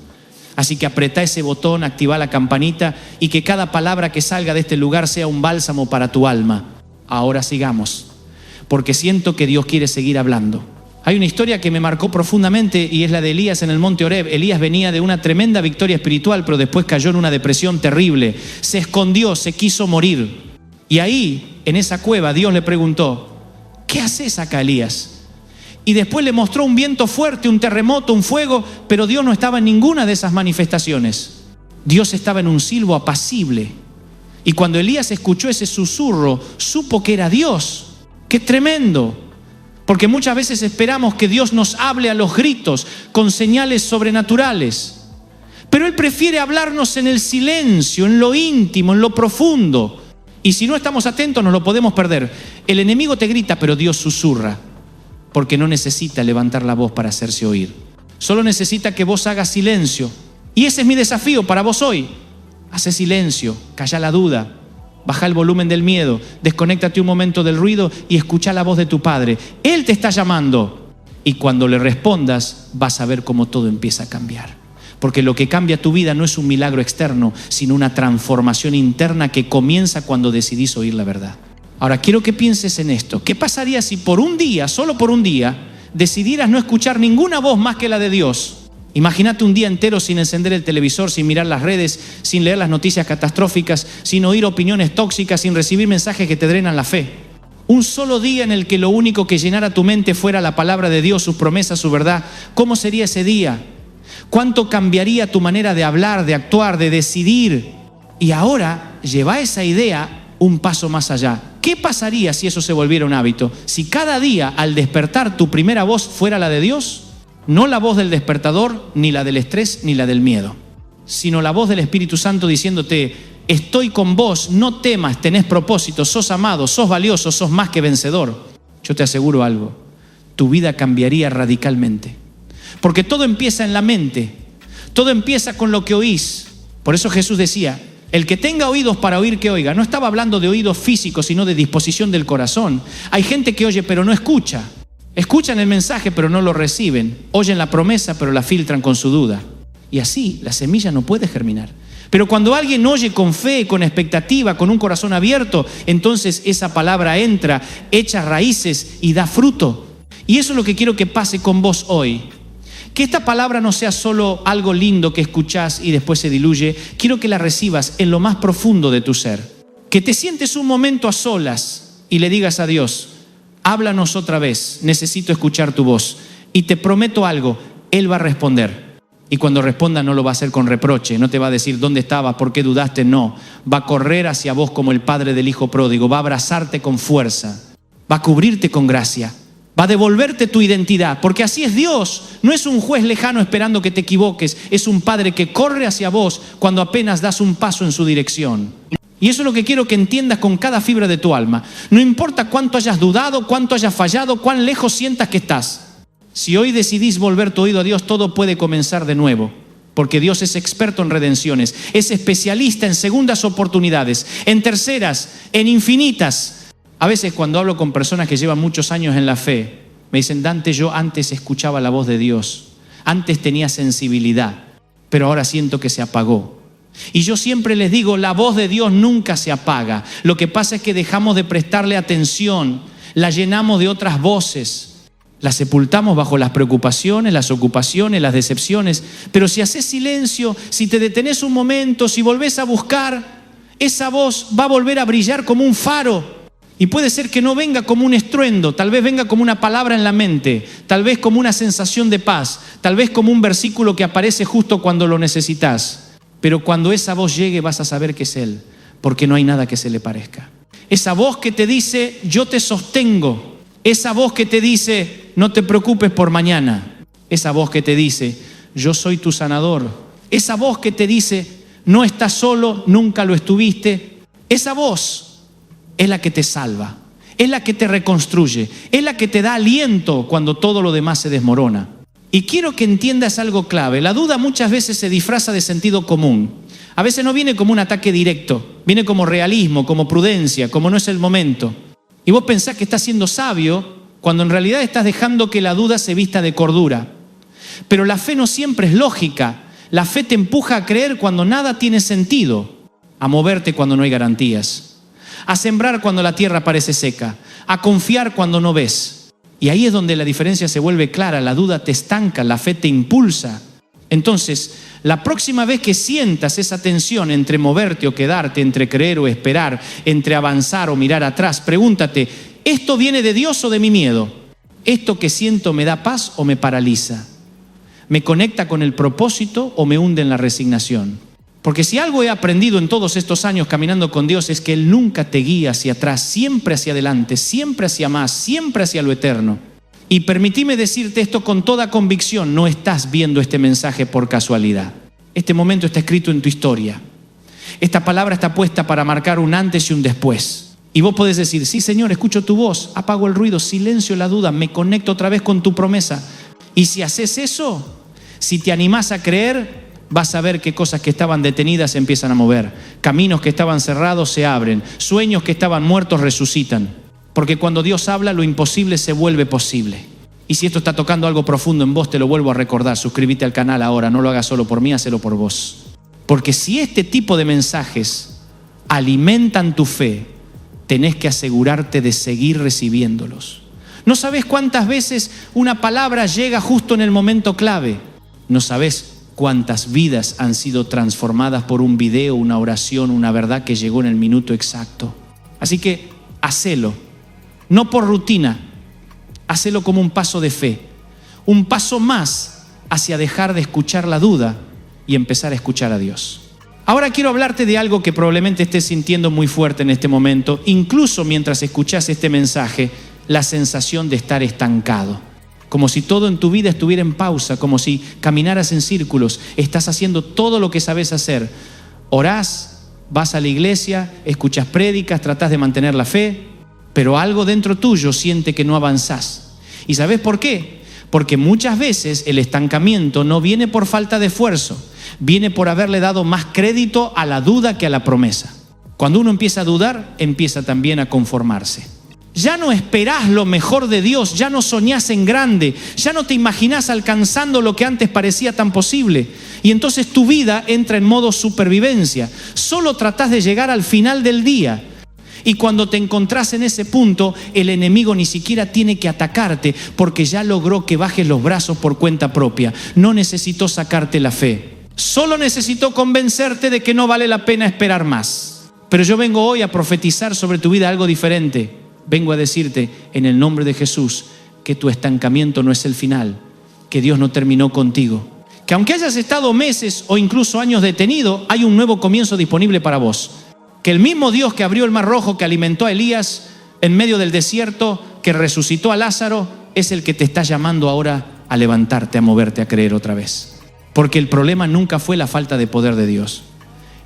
Así que apretá ese botón, activá la campanita y que cada palabra que salga de este lugar sea un bálsamo para tu alma. Ahora sigamos, porque siento que Dios quiere seguir hablando. Hay una historia que me marcó profundamente y es la de Elías en el monte Horeb. Elías venía de una tremenda victoria espiritual, pero después cayó en una depresión terrible. Se escondió, se quiso morir. Y ahí, en esa cueva, Dios le preguntó: ¿qué haces acá, Elías? Y después le mostró un viento fuerte, un terremoto, un fuego, pero Dios no estaba en ninguna de esas manifestaciones. Dios estaba en un silbo apacible. Y cuando Elías escuchó ese susurro, supo que era Dios. ¡Qué tremendo! Porque muchas veces esperamos que Dios nos hable a los gritos, con señales sobrenaturales. Pero Él prefiere hablarnos en el silencio, en lo íntimo, en lo profundo. Y si no estamos atentos, nos lo podemos perder. El enemigo te grita, pero Dios susurra, porque no necesita levantar la voz para hacerse oír. Solo necesita que vos hagas silencio. Y ese es mi desafío para vos hoy. Hace silencio, calla la duda, baja el volumen del miedo, desconéctate un momento del ruido y escucha la voz de tu Padre. Él te está llamando y cuando le respondas vas a ver cómo todo empieza a cambiar. Porque lo que cambia tu vida no es un milagro externo, sino una transformación interna que comienza cuando decidís oír la verdad. Ahora quiero que pienses en esto. ¿Qué pasaría si por un día, solo por un día, decidieras no escuchar ninguna voz más que la de Dios? Imagínate un día entero sin encender el televisor, sin mirar las redes, sin leer las noticias catastróficas, sin oír opiniones tóxicas, sin recibir mensajes que te drenan la fe. Un solo día en el que lo único que llenara tu mente fuera la palabra de Dios, sus promesas, su verdad. ¿Cómo sería ese día? ¿Cuánto cambiaría tu manera de hablar, de actuar, de decidir? Y ahora lleva esa idea un paso más allá. ¿Qué pasaría si eso se volviera un hábito? Si cada día al despertar tu primera voz fuera la de Dios. No la voz del despertador, ni la del estrés, ni la del miedo, sino la voz del Espíritu Santo diciéndote: estoy con vos, no temas, tenés propósito, sos amado, sos valioso, sos más que vencedor. Yo te aseguro algo, tu vida cambiaría radicalmente. Porque todo empieza en la mente, todo empieza con lo que oís. Por eso Jesús decía, el que tenga oídos para oír, que oiga. No estaba hablando de oídos físicos, sino de disposición del corazón. Hay gente que oye pero no escucha. Escuchan el mensaje pero no lo reciben. Oyen la promesa pero la filtran con su duda. Y así la semilla no puede germinar. Pero cuando alguien oye con fe, con expectativa, con un corazón abierto, entonces esa palabra entra, echa raíces y da fruto. Y eso es lo que quiero que pase con vos hoy. Que esta palabra no sea solo algo lindo que escuchás y después se diluye. Quiero que la recibas en lo más profundo de tu ser. Que te sientes un momento a solas y le digas a Dios: háblanos otra vez, necesito escuchar tu voz. Y te prometo algo, Él va a responder. Y cuando responda no lo va a hacer con reproche, no te va a decir ¿dónde estabas? ¿Por qué dudaste? No, va a correr hacia vos como el padre del hijo pródigo, va a abrazarte con fuerza, va a cubrirte con gracia, va a devolverte tu identidad, porque así es Dios. No es un juez lejano esperando que te equivoques, es un padre que corre hacia vos cuando apenas das un paso en su dirección. Y eso es lo que quiero que entiendas con cada fibra de tu alma. No importa cuánto hayas dudado, cuánto hayas fallado, cuán lejos sientas que estás. Si hoy decidís volver tu oído a Dios, todo puede comenzar de nuevo. Porque Dios es experto en redenciones, es especialista en segundas oportunidades, en terceras, en infinitas. A veces cuando hablo con personas que llevan muchos años en la fe, me dicen: Dante, yo antes escuchaba la voz de Dios, antes tenía sensibilidad, pero ahora siento que se apagó. Y yo siempre les digo, la voz de Dios nunca se apaga. Lo que pasa es que dejamos de prestarle atención, la llenamos de otras voces, la sepultamos bajo las preocupaciones, las ocupaciones, las decepciones. Pero si haces silencio, si te detenés un momento, si volvés a buscar, esa voz va a volver a brillar como un faro. Y puede ser que no venga como un estruendo, tal vez venga como una palabra en la mente, tal vez como una sensación de paz, tal vez como un versículo que aparece justo cuando lo necesitas. Pero cuando esa voz llegue vas a saber que es Él, porque no hay nada que se le parezca. Esa voz que te dice: yo te sostengo. Esa voz que te dice: no te preocupes por mañana. Esa voz que te dice: yo soy tu sanador. Esa voz que te dice: no estás solo, nunca lo estuviste. Esa voz es la que te salva, es la que te reconstruye, es la que te da aliento cuando todo lo demás se desmorona. Y quiero que entiendas algo clave. La duda muchas veces se disfraza de sentido común. A veces no viene como un ataque directo, viene como realismo, como prudencia, como no es el momento. Y vos pensás que estás siendo sabio cuando en realidad estás dejando que la duda se vista de cordura. Pero la fe no siempre es lógica. La fe te empuja a creer cuando nada tiene sentido, a moverte cuando no hay garantías, a sembrar cuando la tierra parece seca, a confiar cuando no ves. Y ahí es donde la diferencia se vuelve clara. La duda te estanca, la fe te impulsa. Entonces, la próxima vez que sientas esa tensión entre moverte o quedarte, entre creer o esperar, entre avanzar o mirar atrás, pregúntate: ¿esto viene de Dios o de mi miedo? ¿Esto que siento me da paz o me paraliza? ¿Me conecta con el propósito o me hunde en la resignación? Porque si algo he aprendido en todos estos años caminando con Dios es que Él nunca te guía hacia atrás, siempre hacia adelante, siempre hacia más, siempre hacia lo eterno. Y permitime decirte esto con toda convicción, no estás viendo este mensaje por casualidad. Este momento está escrito en tu historia. Esta palabra está puesta para marcar un antes y un después. Y vos podés decir, sí Señor, escucho tu voz, apago el ruido, silencio la duda, me conecto otra vez con tu promesa. Y si haces eso, si te animás a creer, vas a ver que cosas que estaban detenidas se empiezan a mover. Caminos que estaban cerrados se abren. Sueños que estaban muertos resucitan. Porque cuando Dios habla, lo imposible se vuelve posible. Y si esto está tocando algo profundo en vos, te lo vuelvo a recordar. Suscríbete al canal ahora, no lo hagas solo por mí, hacelo por vos. Porque si este tipo de mensajes alimentan tu fe, tenés que asegurarte de seguir recibiéndolos. No sabés cuántas veces una palabra llega justo en el momento clave. No sabés cuántas vidas han sido transformadas por un video, una oración, una verdad que llegó en el minuto exacto. Así que hacelo, no por rutina, hacelo como un paso de fe, un paso más hacia dejar de escuchar la duda y empezar a escuchar a Dios. Ahora quiero hablarte de algo que probablemente estés sintiendo muy fuerte en este momento, incluso mientras escuchás este mensaje, la sensación de estar estancado. Como si todo en tu vida estuviera en pausa, como si caminaras en círculos. Estás haciendo todo lo que sabes hacer. Orás, vas a la iglesia, escuchas prédicas, tratás de mantener la fe, pero algo dentro tuyo siente que no avanzás. ¿Y sabes por qué? Porque muchas veces el estancamiento no viene por falta de esfuerzo, viene por haberle dado más crédito a la duda que a la promesa. Cuando uno empieza a dudar, empieza también a conformarse. Ya no esperás lo mejor de Dios, ya no soñás en grande, ya no te imaginás alcanzando lo que antes parecía tan posible. Y entonces tu vida entra en modo supervivencia. Solo tratás de llegar al final del día. Y cuando te encontrás en ese punto, el enemigo ni siquiera tiene que atacarte porque ya logró que bajes los brazos por cuenta propia. No necesitó sacarte la fe. Solo necesitó convencerte de que no vale la pena esperar más. Pero yo vengo hoy a profetizar sobre tu vida algo diferente. Vengo a decirte en el nombre de Jesús que tu estancamiento no es el final, que Dios no terminó contigo. Que aunque hayas estado meses o incluso años detenido, hay un nuevo comienzo disponible para vos. Que el mismo Dios que abrió el mar rojo, que alimentó a Elías en medio del desierto, que resucitó a Lázaro, es el que te está llamando ahora a levantarte, a moverte, a creer otra vez. Porque el problema nunca fue la falta de poder de Dios.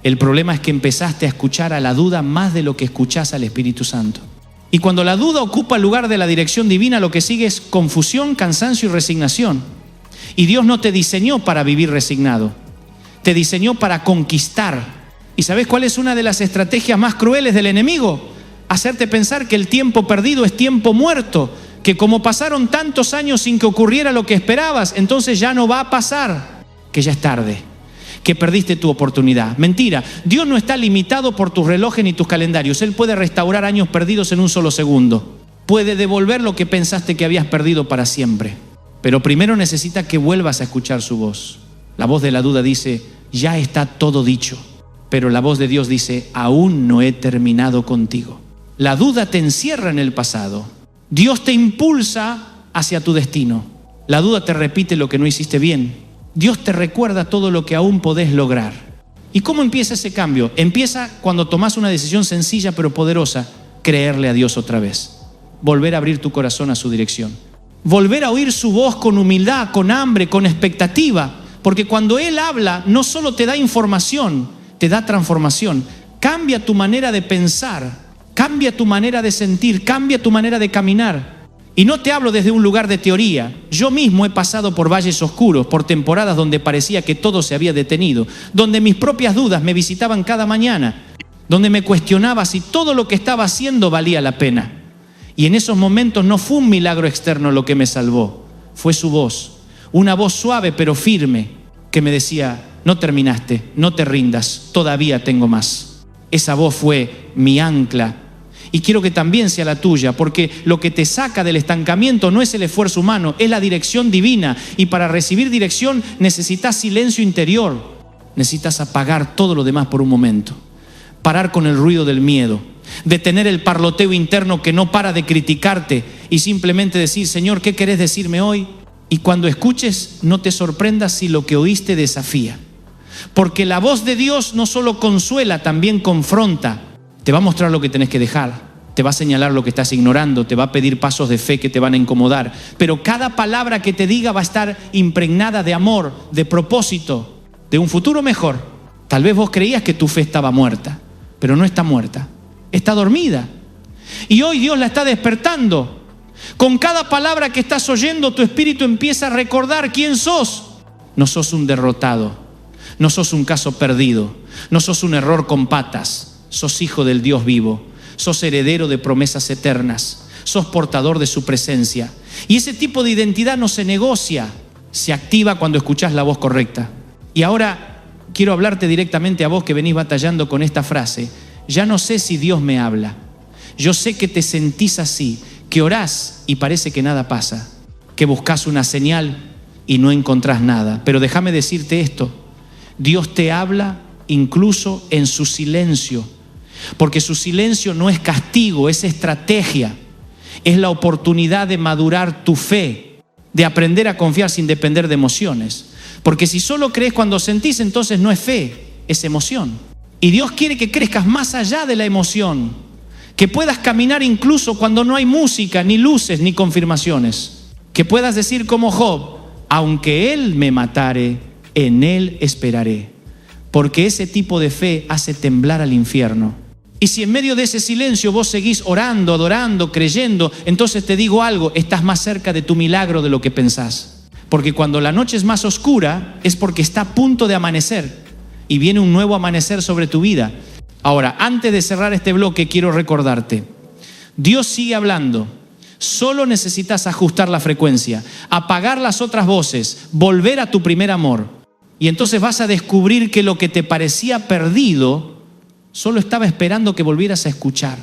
El problema es que empezaste a escuchar a la duda más de lo que escuchás al Espíritu Santo. Y cuando la duda ocupa el lugar de la dirección divina, lo que sigue es confusión, cansancio y resignación. Y Dios no te diseñó para vivir resignado. Te diseñó para conquistar. ¿Y sabes cuál es una de las estrategias más crueles del enemigo? Hacerte pensar que el tiempo perdido es tiempo muerto. Que como pasaron tantos años sin que ocurriera lo que esperabas, entonces ya no va a pasar. Que ya es tarde. Que perdiste tu oportunidad. Mentira, Dios no está limitado por tus relojes ni tus calendarios. Él puede restaurar años perdidos en un solo segundo. Puede devolver lo que pensaste que habías perdido para siempre. Pero primero necesita que vuelvas a escuchar su voz. La voz de la duda dice, ya está todo dicho. Pero la voz de Dios dice, aún no he terminado contigo. La duda te encierra en el pasado. Dios te impulsa hacia tu destino. La duda te repite lo que no hiciste bien. Dios te recuerda todo lo que aún podés lograr. ¿Y cómo empieza ese cambio? Empieza cuando tomás una decisión sencilla pero poderosa, creerle a Dios otra vez. Volver a abrir tu corazón a su dirección. Volver a oír su voz con humildad, con hambre, con expectativa. Porque cuando Él habla, no solo te da información, te da transformación. Cambia tu manera de pensar, cambia tu manera de sentir, cambia tu manera de caminar. Y no te hablo desde un lugar de teoría. Yo mismo he pasado por valles oscuros, por temporadas donde parecía que todo se había detenido, donde mis propias dudas me visitaban cada mañana, donde me cuestionaba si todo lo que estaba haciendo valía la pena. Y en esos momentos no fue un milagro externo lo que me salvó, fue su voz, una voz suave pero firme que me decía, no terminaste, no te rindas, todavía tengo más. Esa voz fue mi ancla. Y quiero que también sea la tuya, porque lo que te saca del estancamiento no es el esfuerzo humano, es la dirección divina. Y para recibir dirección necesitas silencio interior. Necesitas apagar todo lo demás por un momento. Parar con el ruido del miedo. Detener el parloteo interno que no para de criticarte y simplemente decir, Señor, ¿qué querés decirme hoy? Y cuando escuches, no te sorprendas si lo que oíste desafía. Porque la voz de Dios no solo consuela, también confronta. Te va a mostrar lo que tenés que dejar, te va a señalar lo que estás ignorando, te va a pedir pasos de fe que te van a incomodar. Pero cada palabra que te diga va a estar impregnada de amor, de propósito, de un futuro mejor. Tal vez vos creías que tu fe estaba muerta, pero no está muerta, está dormida. Y hoy Dios la está despertando. Con cada palabra que estás oyendo, tu espíritu empieza a recordar quién sos. No sos un derrotado, no sos un caso perdido, no sos un error con patas, sos hijo del Dios vivo, sos heredero de promesas eternas, sos portador de su presencia. Y ese tipo de identidad no se negocia, se activa cuando escuchás la voz correcta. Y ahora quiero hablarte directamente a vos que venís batallando con esta frase. Ya no sé si Dios me habla. Yo sé que te sentís así, que orás y parece que nada pasa, que buscás una señal y no encontrás nada. Pero déjame decirte esto, Dios te habla incluso en su silencio, porque su silencio no es castigo, es estrategia, es la oportunidad de madurar tu fe, de aprender a confiar sin depender de emociones. Porque si solo crees cuando sentís, entonces no es fe, es emoción. Y Dios quiere que crezcas más allá de la emoción, que puedas caminar incluso cuando no hay música, ni luces, ni confirmaciones. Que puedas decir como Job, aunque Él me matare, en Él esperaré. Porque ese tipo de fe hace temblar al infierno. Y si en medio de ese silencio vos seguís orando, adorando, creyendo, entonces te digo algo, estás más cerca de tu milagro de lo que pensás. Porque cuando la noche es más oscura, es porque está a punto de amanecer. Y viene un nuevo amanecer sobre tu vida. Ahora, antes de cerrar este bloque, quiero recordarte, Dios sigue hablando, solo necesitas ajustar la frecuencia, apagar las otras voces, volver a tu primer amor. Y entonces vas a descubrir que lo que te parecía perdido, solo estaba esperando que volvieras a escuchar.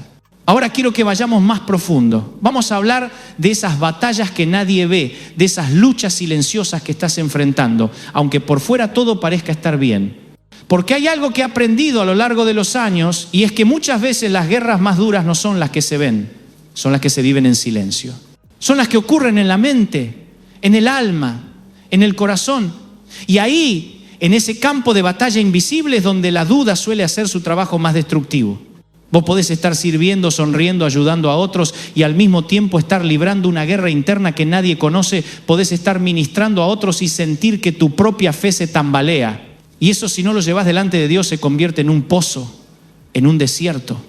Ahora quiero que vayamos más profundo. Vamos a hablar de esas batallas que nadie ve, de esas luchas silenciosas que estás enfrentando, aunque por fuera todo parezca estar bien. Porque hay algo que he aprendido a lo largo de los años, y es que muchas veces las guerras más duras no son las que se ven, son las que se viven en silencio. Son las que ocurren en la mente, en el alma, en el corazón. Y ahí, en ese campo de batalla invisible, es donde la duda suele hacer su trabajo más destructivo. Vos podés estar sirviendo, sonriendo, ayudando a otros y al mismo tiempo estar librando una guerra interna que nadie conoce. Podés estar ministrando a otros y sentir que tu propia fe se tambalea. Y eso, si no lo llevas delante de Dios, se convierte en un pozo, en un desierto,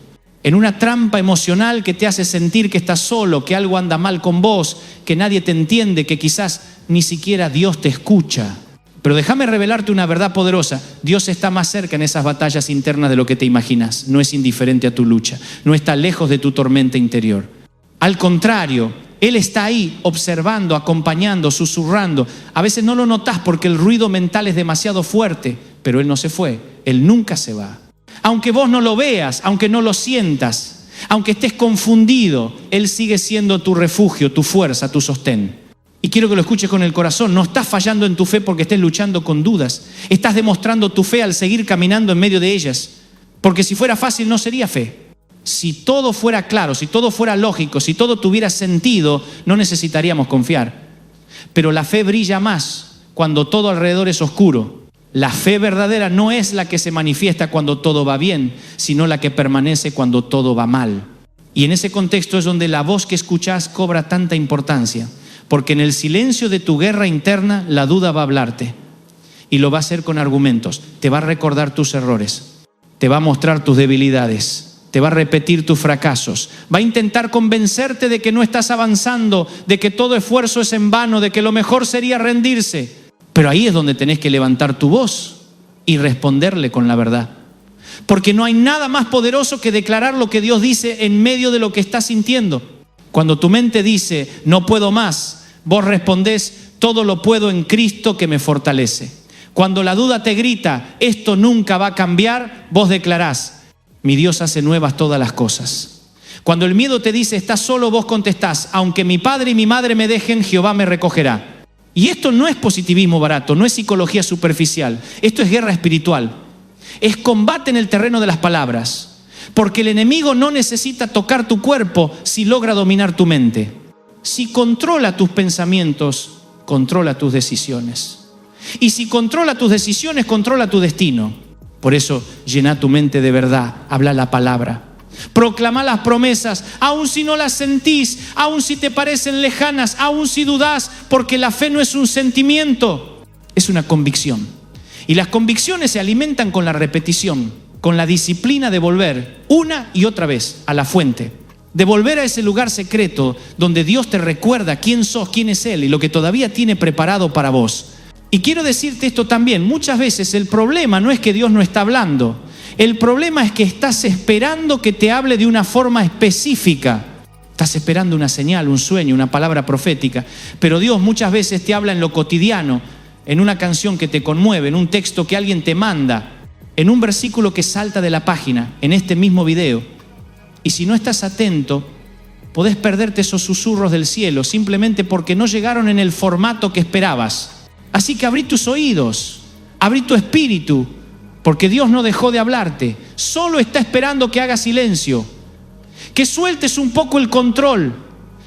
en una trampa emocional que te hace sentir que estás solo, que algo anda mal con vos, que nadie te entiende, que quizás ni siquiera Dios te escucha. Pero déjame revelarte una verdad poderosa. Dios está más cerca en esas batallas internas de lo que te imaginas. No es indiferente a tu lucha, no está lejos de tu tormenta interior. Al contrario, Él está ahí observando, acompañando, susurrando. A veces no lo notás porque el ruido mental es demasiado fuerte, pero Él no se fue, Él nunca se va. Aunque vos no lo veas, aunque no lo sientas, aunque estés confundido, Él sigue siendo tu refugio, tu fuerza, tu sostén. Y quiero que lo escuches con el corazón. No estás fallando en tu fe porque estés luchando con dudas. Estás demostrando tu fe al seguir caminando en medio de ellas. Porque si fuera fácil no sería fe. Si todo fuera claro, si todo fuera lógico, si todo tuviera sentido, no necesitaríamos confiar. Pero la fe brilla más cuando todo alrededor es oscuro. La fe verdadera no es la que se manifiesta cuando todo va bien, sino la que permanece cuando todo va mal. Y en ese contexto es donde la voz que escuchás cobra tanta importancia. Porque en el silencio de tu guerra interna, la duda va a hablarte. Y lo va a hacer con argumentos. Te va a recordar tus errores. Te va a mostrar tus debilidades. Te va a repetir tus fracasos. Va a intentar convencerte de que no estás avanzando, de que todo esfuerzo es en vano, de que lo mejor sería rendirse. Pero ahí es donde tenés que levantar tu voz y responderle con la verdad. Porque no hay nada más poderoso que declarar lo que Dios dice en medio de lo que estás sintiendo. Cuando tu mente dice, no puedo más, vos respondés, todo lo puedo en Cristo que me fortalece. Cuando la duda te grita, esto nunca va a cambiar, vos declarás, mi Dios hace nuevas todas las cosas. Cuando el miedo te dice, estás solo, vos contestás, aunque mi padre y mi madre me dejen, Jehová me recogerá. Y esto no es positivismo barato, no es psicología superficial, esto es guerra espiritual. Es combate en el terreno de las palabras. Porque el enemigo no necesita tocar tu cuerpo si logra dominar tu mente. Si controla tus pensamientos, controla tus decisiones. Y si controla tus decisiones, controla tu destino. Por eso, llena tu mente de verdad, habla la palabra. Proclama las promesas, aun si no las sentís, aun si te parecen lejanas, aun si dudás, porque la fe no es un sentimiento, es una convicción. Y las convicciones se alimentan con la repetición, con la disciplina de volver una y otra vez a la fuente, de volver a ese lugar secreto donde Dios te recuerda quién sos, quién es Él y lo que todavía tiene preparado para vos. Y quiero decirte esto también, muchas veces el problema no es que Dios no está hablando, el problema es que estás esperando que te hable de una forma específica. Estás esperando una señal, un sueño, una palabra profética, pero Dios muchas veces te habla en lo cotidiano, en una canción que te conmueve, en un texto que alguien te manda, en un versículo que salta de la página, en este mismo video. Y si no estás atento, podés perderte esos susurros del cielo simplemente porque no llegaron en el formato que esperabas. Así que abrí tus oídos, abrí tu espíritu, porque Dios no dejó de hablarte, solo está esperando que hagas silencio, que sueltes un poco el control,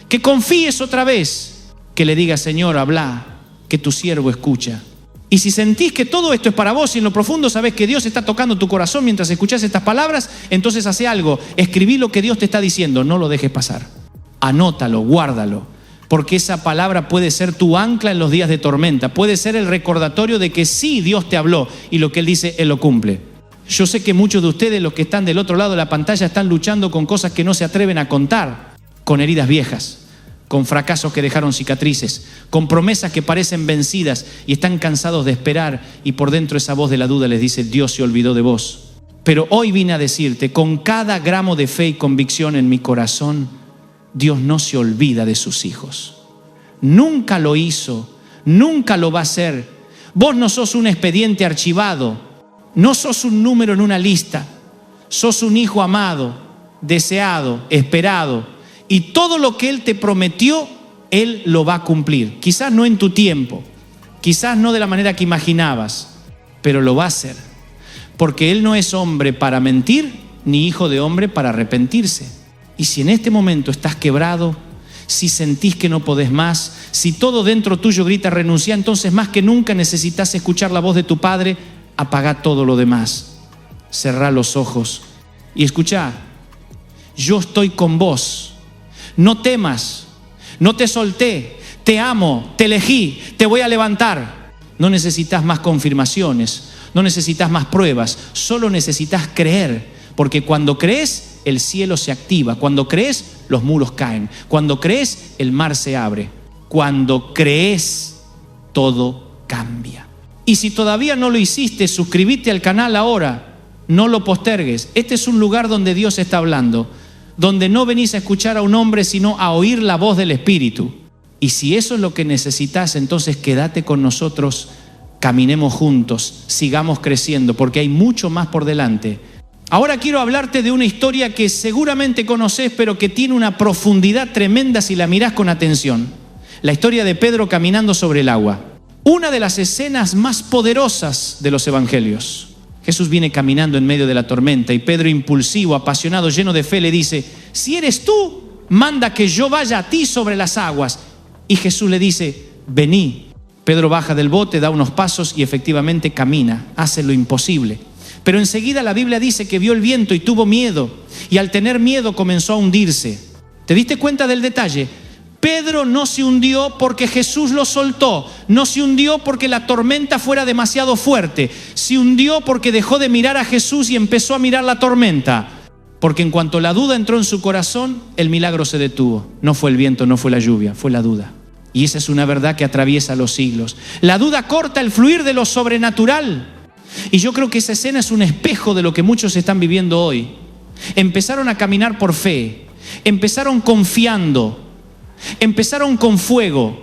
que confíes otra vez, que le digas: Señor, habla, que tu siervo escucha. Y si sentís que todo esto es para vos y en lo profundo sabés que Dios está tocando tu corazón mientras escuchás estas palabras, entonces hace algo, escribí lo que Dios te está diciendo, no lo dejes pasar, anótalo, guárdalo, porque esa palabra puede ser tu ancla en los días de tormenta, puede ser el recordatorio de que sí, Dios te habló y lo que Él dice, Él lo cumple. Yo sé que muchos de ustedes, los que están del otro lado de la pantalla, están luchando con cosas que no se atreven a contar, con heridas viejas, con fracasos que dejaron cicatrices, con promesas que parecen vencidas y están cansados de esperar, y por dentro esa voz de la duda les dice: Dios se olvidó de vos. Pero hoy vine a decirte, con cada gramo de fe y convicción en mi corazón, Dios no se olvida de sus hijos. Nunca lo hizo, nunca lo va a hacer. Vos no sos un expediente archivado, no sos un número en una lista, sos un hijo amado, deseado, esperado. Y todo lo que Él te prometió, Él lo va a cumplir. Quizás no en tu tiempo, quizás no de la manera que imaginabas, pero lo va a hacer. Porque Él no es hombre para mentir, ni hijo de hombre para arrepentirse. Y si en este momento estás quebrado, si sentís que no podés más, si todo dentro tuyo grita renuncia, entonces más que nunca necesitas escuchar la voz de tu Padre. Apagá todo lo demás, cerrá los ojos y escuchá: yo estoy con vos. No temas, no te solté, te amo, te elegí, te voy a levantar. No necesitas más confirmaciones, no necesitas más pruebas, solo necesitas creer, porque cuando crees, el cielo se activa, cuando crees, los muros caen, cuando crees, el mar se abre, cuando crees, todo cambia. Y si todavía no lo hiciste, suscríbete al canal ahora, no lo postergues. Este es un lugar donde Dios está hablando, donde no venís a escuchar a un hombre, sino a oír la voz del Espíritu. Y si eso es lo que necesitas, entonces quédate con nosotros, caminemos juntos, sigamos creciendo, porque hay mucho más por delante. Ahora quiero hablarte de una historia que seguramente conoces, pero que tiene una profundidad tremenda si la mirás con atención. La historia de Pedro caminando sobre el agua. Una de las escenas más poderosas de los evangelios. Jesús viene caminando en medio de la tormenta y Pedro, impulsivo, apasionado, lleno de fe, le dice: si eres tú, manda que yo vaya a ti sobre las aguas. Y Jesús le dice: vení. Pedro baja del bote, da unos pasos y efectivamente camina, hace lo imposible. Pero enseguida la Biblia dice que vio el viento y tuvo miedo, y al tener miedo comenzó a hundirse. ¿Te diste cuenta del detalle? Pedro no se hundió porque Jesús lo soltó, no se hundió porque la tormenta fuera demasiado fuerte, se hundió porque dejó de mirar a Jesús y empezó a mirar la tormenta. Porque en cuanto la duda entró en su corazón, el milagro se detuvo. No fue el viento, no fue la lluvia, fue la duda. Y esa es una verdad que atraviesa los siglos. La duda corta el fluir de lo sobrenatural. Y yo creo que esa escena es un espejo de lo que muchos están viviendo hoy. Empezaron a caminar por fe, empezaron confiando, empezaron con fuego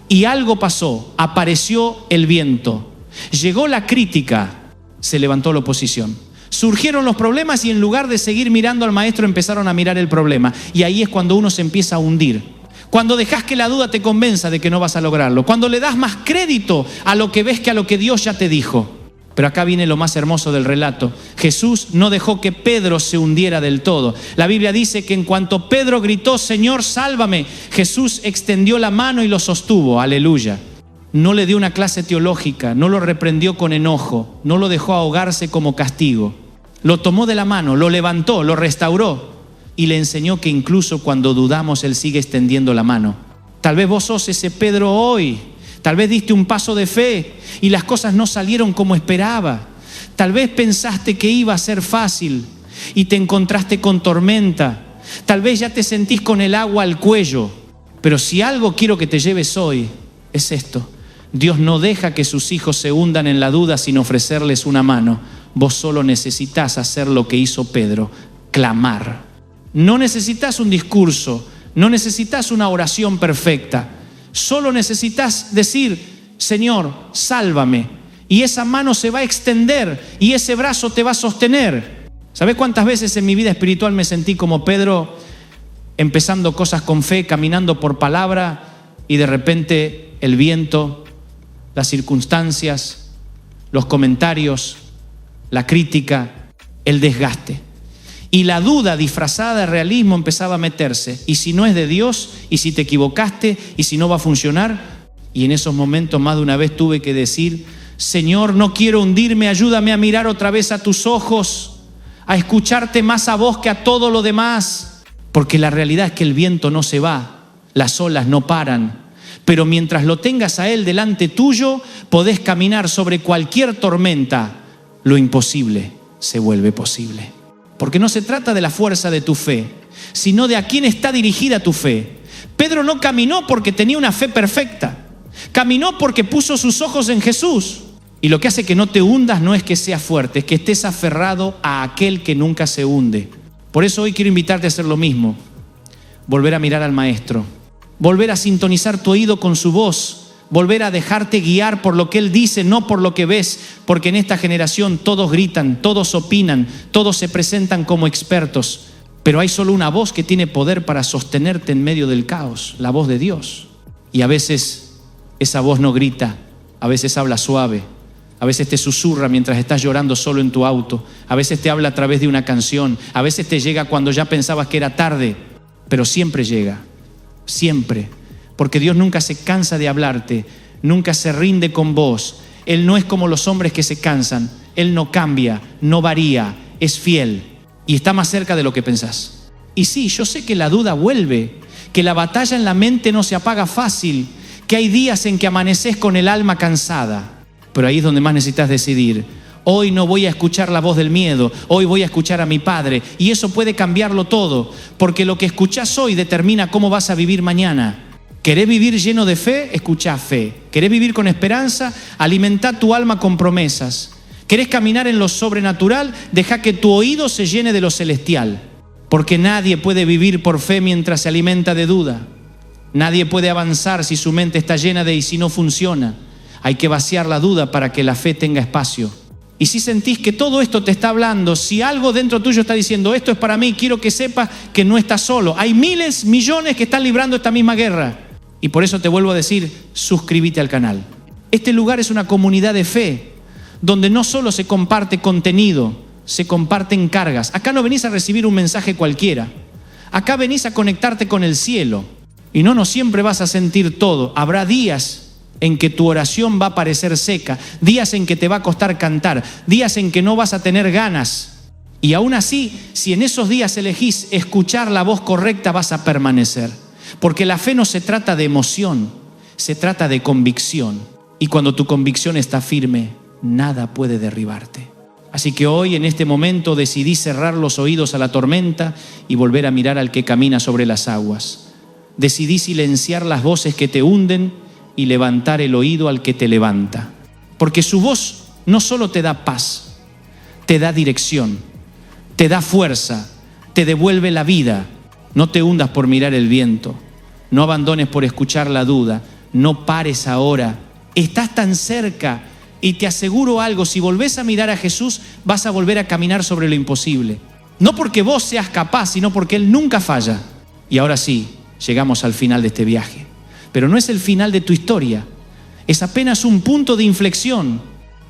y algo pasó, apareció el viento, llegó la crítica, se levantó la oposición, surgieron los problemas y en lugar de seguir mirando al maestro empezaron a mirar el problema, y ahí es cuando uno se empieza a hundir. Cuando dejas que la duda te convenza de que no vas a lograrlo, cuando le das más crédito a lo que ves que a lo que Dios ya te dijo. Pero acá viene lo más hermoso del relato. Jesús no dejó que Pedro se hundiera del todo. La Biblia dice que en cuanto Pedro gritó: Señor, sálvame, Jesús extendió la mano y lo sostuvo. Aleluya. no le dio una clase teológica, no lo reprendió con enojo, no lo dejó ahogarse como castigo. Lo tomó de la mano, lo levantó, lo restauró y le enseñó que incluso cuando dudamos, Él sigue extendiendo la mano. Tal vez vos sos ese Pedro hoy. Tal vez diste un paso de fe y las cosas no salieron como esperaba. Tal vez pensaste que iba a ser fácil y te encontraste con tormenta. Tal vez ya te sentís con el agua al cuello. Pero si algo quiero que te lleves hoy, es esto. Dios no deja que sus hijos se hundan en la duda sin ofrecerles una mano. Vos solo necesitas hacer lo que hizo Pedro, clamar. No necesitas un discurso, no necesitas una oración perfecta. Solo necesitas decir, Señor, sálvame. Y esa mano se va a extender y ese brazo te va a sostener. ¿Sabes cuántas veces en mi vida espiritual me sentí como Pedro, empezando cosas con fe, caminando por palabra, y de repente el viento, las circunstancias, los comentarios, la crítica, el desgaste? Y la duda disfrazada de realismo empezaba a meterse. ¿Y si no es de Dios? ¿Y si te equivocaste? ¿Y si no va a funcionar? Y en esos momentos más de una vez tuve que decir, Señor, no quiero hundirme, ayúdame a mirar otra vez a tus ojos, a escucharte más a vos que a todo lo demás. Porque la realidad es que el viento no se va, las olas no paran. Pero mientras lo tengas a Él delante tuyo, podés caminar sobre cualquier tormenta. Lo imposible se vuelve posible. Porque no se trata de la fuerza de tu fe, sino de a quién está dirigida tu fe. Pedro no caminó porque tenía una fe perfecta. Caminó porque puso sus ojos en Jesús. Y lo que hace que no te hundas no es que seas fuerte, es que estés aferrado a aquel que nunca se hunde. Por eso hoy quiero invitarte a hacer lo mismo. Volver a mirar al Maestro. Volver a sintonizar tu oído con su voz. Volver a dejarte guiar por lo que Él dice, no por lo que ves, porque en esta generación todos gritan, todos opinan, todos se presentan como expertos, pero hay solo una voz que tiene poder para sostenerte en medio del caos, la voz de Dios. Y a veces esa voz no grita, a veces habla suave, a veces te susurra mientras estás llorando solo en tu auto, a veces te habla a través de una canción, a veces te llega cuando ya pensabas que era tarde, pero siempre llega, siempre. Porque Dios nunca se cansa de hablarte, nunca se rinde con vos. Él no es como los hombres que se cansan. Él no cambia, no varía, es fiel y está más cerca de lo que pensás. Y sí, yo sé que la duda vuelve, que la batalla en la mente no se apaga fácil, que hay días en que amaneces con el alma cansada. Pero ahí es donde más necesitas decidir. Hoy no voy a escuchar la voz del miedo, hoy voy a escuchar a mi Padre. Y eso puede cambiarlo todo, porque lo que escuchás hoy determina cómo vas a vivir mañana. ¿Querés vivir lleno de fe? Escuchá fe. ¿Querés vivir con esperanza? Alimentá tu alma con promesas. ¿Querés caminar en lo sobrenatural? Deja que tu oído se llene de lo celestial. Porque nadie puede vivir por fe mientras se alimenta de duda. Nadie puede avanzar si su mente está llena de y si no funciona. Hay que vaciar la duda para que la fe tenga espacio. Y si sentís que todo esto te está hablando, si algo dentro tuyo está diciendo, esto es para mí, quiero que sepas que no estás solo. Hay miles, millones que están librando esta misma guerra. Y por eso te vuelvo a decir, suscríbete al canal. Este lugar es una comunidad de fe, donde no solo se comparte contenido, se comparten cargas. Acá no venís a recibir un mensaje cualquiera. Acá venís a conectarte con el cielo. Y no siempre vas a sentir todo. Habrá días en que tu oración va a parecer seca, días en que te va a costar cantar, días en que no vas a tener ganas. Y aún así, si en esos días elegís escuchar la voz correcta, vas a permanecer. Porque la fe no se trata de emoción, se trata de convicción. Y cuando tu convicción está firme, nada puede derribarte. Así que hoy, en este momento, decidí cerrar los oídos a la tormenta y volver a mirar al que camina sobre las aguas. Decidí silenciar las voces que te hunden y levantar el oído al que te levanta. Porque su voz no solo te da paz, te da dirección, te da fuerza, te devuelve la vida. No te hundas por mirar el viento, no abandones por escuchar la duda, no pares ahora. Estás tan cerca y te aseguro algo, si volvés a mirar a Jesús, vas a volver a caminar sobre lo imposible. No porque vos seas capaz, sino porque Él nunca falla. Y ahora sí, llegamos al final de este viaje. Pero no es el final de tu historia, es apenas un punto de inflexión.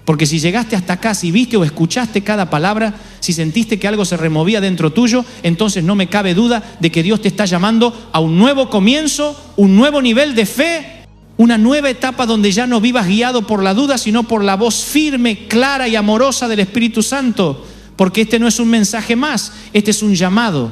Porque si llegaste hasta acá, si viste o escuchaste cada palabra, si sentiste que algo se removía dentro tuyo, entonces no me cabe duda de que Dios te está llamando a un nuevo comienzo, un nuevo nivel de fe Una nueva etapa donde ya no vivas guiado por la duda, sino por la voz firme, clara y amorosa del Espíritu Santo. Porque este no es un mensaje más, este es un llamado.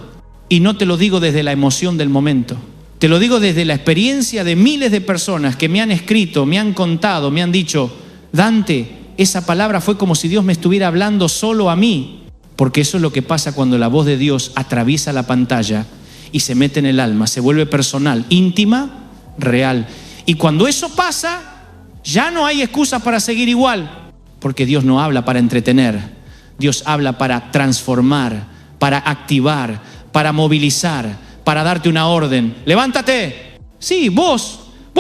Y no te lo digo desde la emoción del momento. Te lo digo desde la experiencia de miles de personas que me han escrito, me han contado, me han dicho: Dante, esa palabra fue como si Dios me estuviera hablando solo a mí. Porque eso es lo que pasa cuando la voz de Dios atraviesa la pantalla y se mete en el alma, se vuelve personal, íntima, real. Y cuando eso pasa, ya no hay excusa para seguir igual. Porque Dios no habla para entretener. Dios habla para transformar, para activar, para movilizar, para darte una orden. ¡Levántate! Sí, vos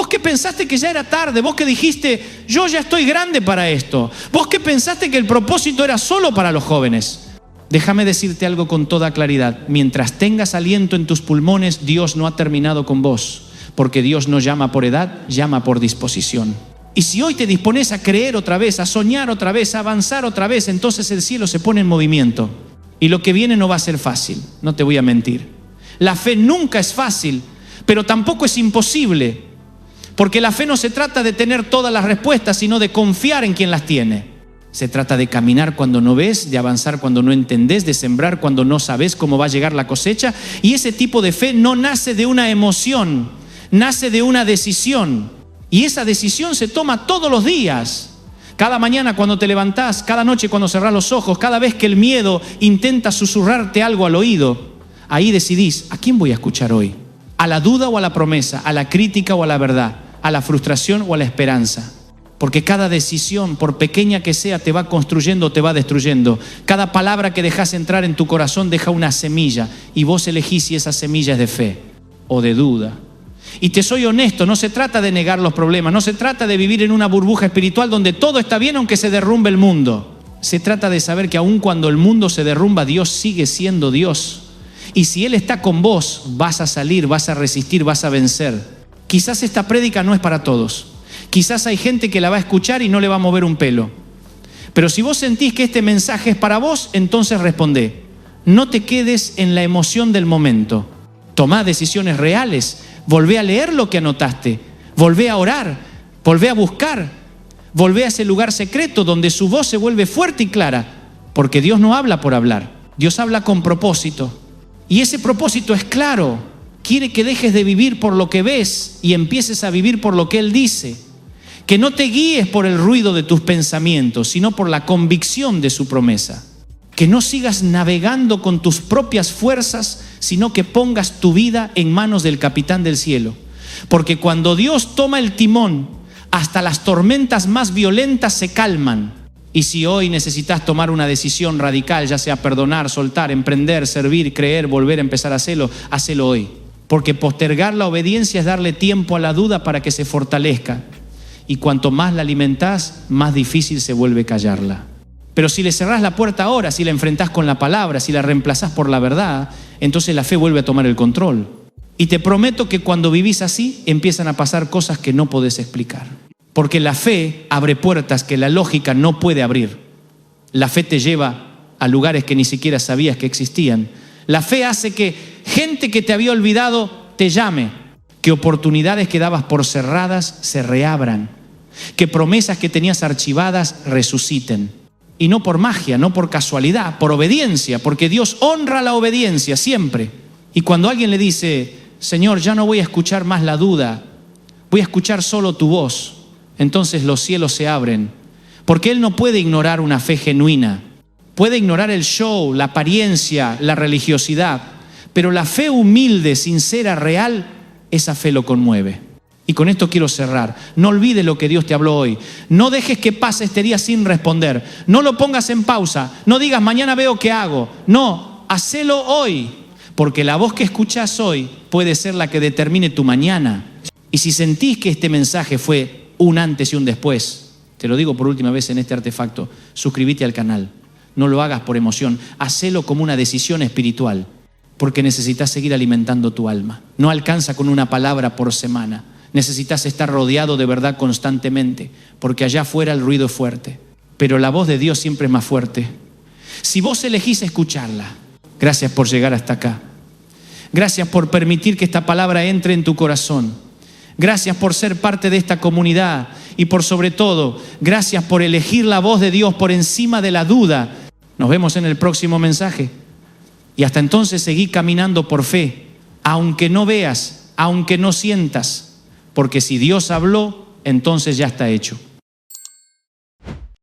que pensaste que ya era tarde, vos que dijiste: yo ya estoy grande para esto. Vos que pensaste que el propósito era solo para los jóvenes. Déjame decirte algo con toda claridad. Mientras tengas aliento en tus pulmones, Dios no ha terminado con vos. Porque Dios no llama por edad, llama por disposición. Y si hoy te dispones a creer otra vez, a soñar otra vez, a avanzar otra vez, entonces el cielo se pone en movimiento. Y lo que viene no va a ser fácil, no te voy a mentir. La fe nunca es fácil, pero tampoco es imposible. Porque la fe no se trata de tener todas las respuestas, sino de confiar en quien las tiene. Se trata de caminar cuando no ves, de avanzar cuando no entendés, de sembrar cuando no sabes cómo va a llegar la cosecha. Y ese tipo de fe no nace de una emoción, nace de una decisión. Y esa decisión se toma todos los días. Cada mañana cuando te levantás, cada noche cuando cerrás los ojos, cada vez que el miedo intenta susurrarte algo al oído, ahí decidís: ¿a quién voy a escuchar hoy? ¿A la duda o a la promesa? ¿A la crítica o a la verdad? ¿A la frustración o a la esperanza? Porque cada decisión, por pequeña que sea, te va construyendo o te va destruyendo. Cada palabra que dejas entrar en tu corazón deja una semilla, y vos elegís si esa semilla es de fe o de duda. Y te soy honesto, no se trata de negar los problemas, no se trata de vivir en una burbuja espiritual donde todo está bien aunque se derrumbe el mundo. Se trata de saber que aun cuando el mundo se derrumba, Dios sigue siendo Dios. Y si Él está con vos, vas a salir, vas a resistir, vas a vencer. Quizás esta prédica no es para todos. Quizás hay gente que la va a escuchar y no le va a mover un pelo. Pero si vos sentís que este mensaje es para vos, entonces respondé. No te quedes en la emoción del momento. Tomá decisiones reales. Volvé a leer lo que anotaste. Volvé a orar. Volvé a buscar. Volvé a ese lugar secreto donde su voz se vuelve fuerte y clara. Porque Dios no habla por hablar. Dios habla con propósito. Y ese propósito es claro. Quiere que dejes de vivir por lo que ves y empieces a vivir por lo que Él dice. Que no te guíes por el ruido de tus pensamientos, sino por la convicción de su promesa. Que no sigas navegando con tus propias fuerzas, sino que pongas tu vida en manos del capitán del cielo. Porque cuando Dios toma el timón, hasta las tormentas más violentas se calman. Y si hoy necesitas tomar una decisión radical, ya sea perdonar, soltar, emprender, servir, creer, volver a empezar a hacerlo, hacelo hoy. Porque postergar la obediencia es darle tiempo a la duda para que se fortalezca. Y cuanto más la alimentás, más difícil se vuelve callarla. Pero si le cerrás la puerta ahora, si la enfrentás con la palabra, si la reemplazás por la verdad, entonces la fe vuelve a tomar el control. Y te prometo que cuando vivís así, empiezan a pasar cosas que no podés explicar. Porque la fe abre puertas que la lógica no puede abrir. La fe te lleva a lugares que ni siquiera sabías que existían. La fe hace que gente que te había olvidado te llame. Que oportunidades que dabas por cerradas se reabran. Que promesas que tenías archivadas resuciten. Y no por magia, no por casualidad, por obediencia. Porque Dios honra la obediencia siempre. Y cuando alguien le dice: Señor, ya no voy a escuchar más la duda, voy a escuchar solo tu voz, entonces los cielos se abren. Porque Él no puede ignorar una fe genuina. Puede ignorar el show, la apariencia, la religiosidad. Pero la fe humilde, sincera, real, esa fe lo conmueve. Y con esto quiero cerrar. No olvides lo que Dios te habló hoy. No dejes que pase este día sin responder. No lo pongas en pausa. No digas: mañana veo qué hago. No, hacelo hoy. Porque la voz que escuchás hoy puede ser la que determine tu mañana. Y si sentís que este mensaje fue un antes y un después, te lo digo por última vez en este artefacto, suscríbete al canal. No lo hagas por emoción. Hacelo como una decisión espiritual. Porque necesitas seguir alimentando tu alma. No alcanza con una palabra por semana. Necesitas estar rodeado de verdad constantemente, porque allá afuera el ruido es fuerte, pero la voz de Dios siempre es más fuerte. Si vos elegís escucharla, gracias por llegar hasta acá. Gracias por permitir que esta palabra entre en tu corazón. Gracias por ser parte de esta comunidad y por sobre todo, gracias por elegir la voz de Dios por encima de la duda. Nos vemos en el próximo mensaje. Y hasta entonces seguí caminando por fe, aunque no veas, aunque no sientas, porque si Dios habló, entonces ya está hecho.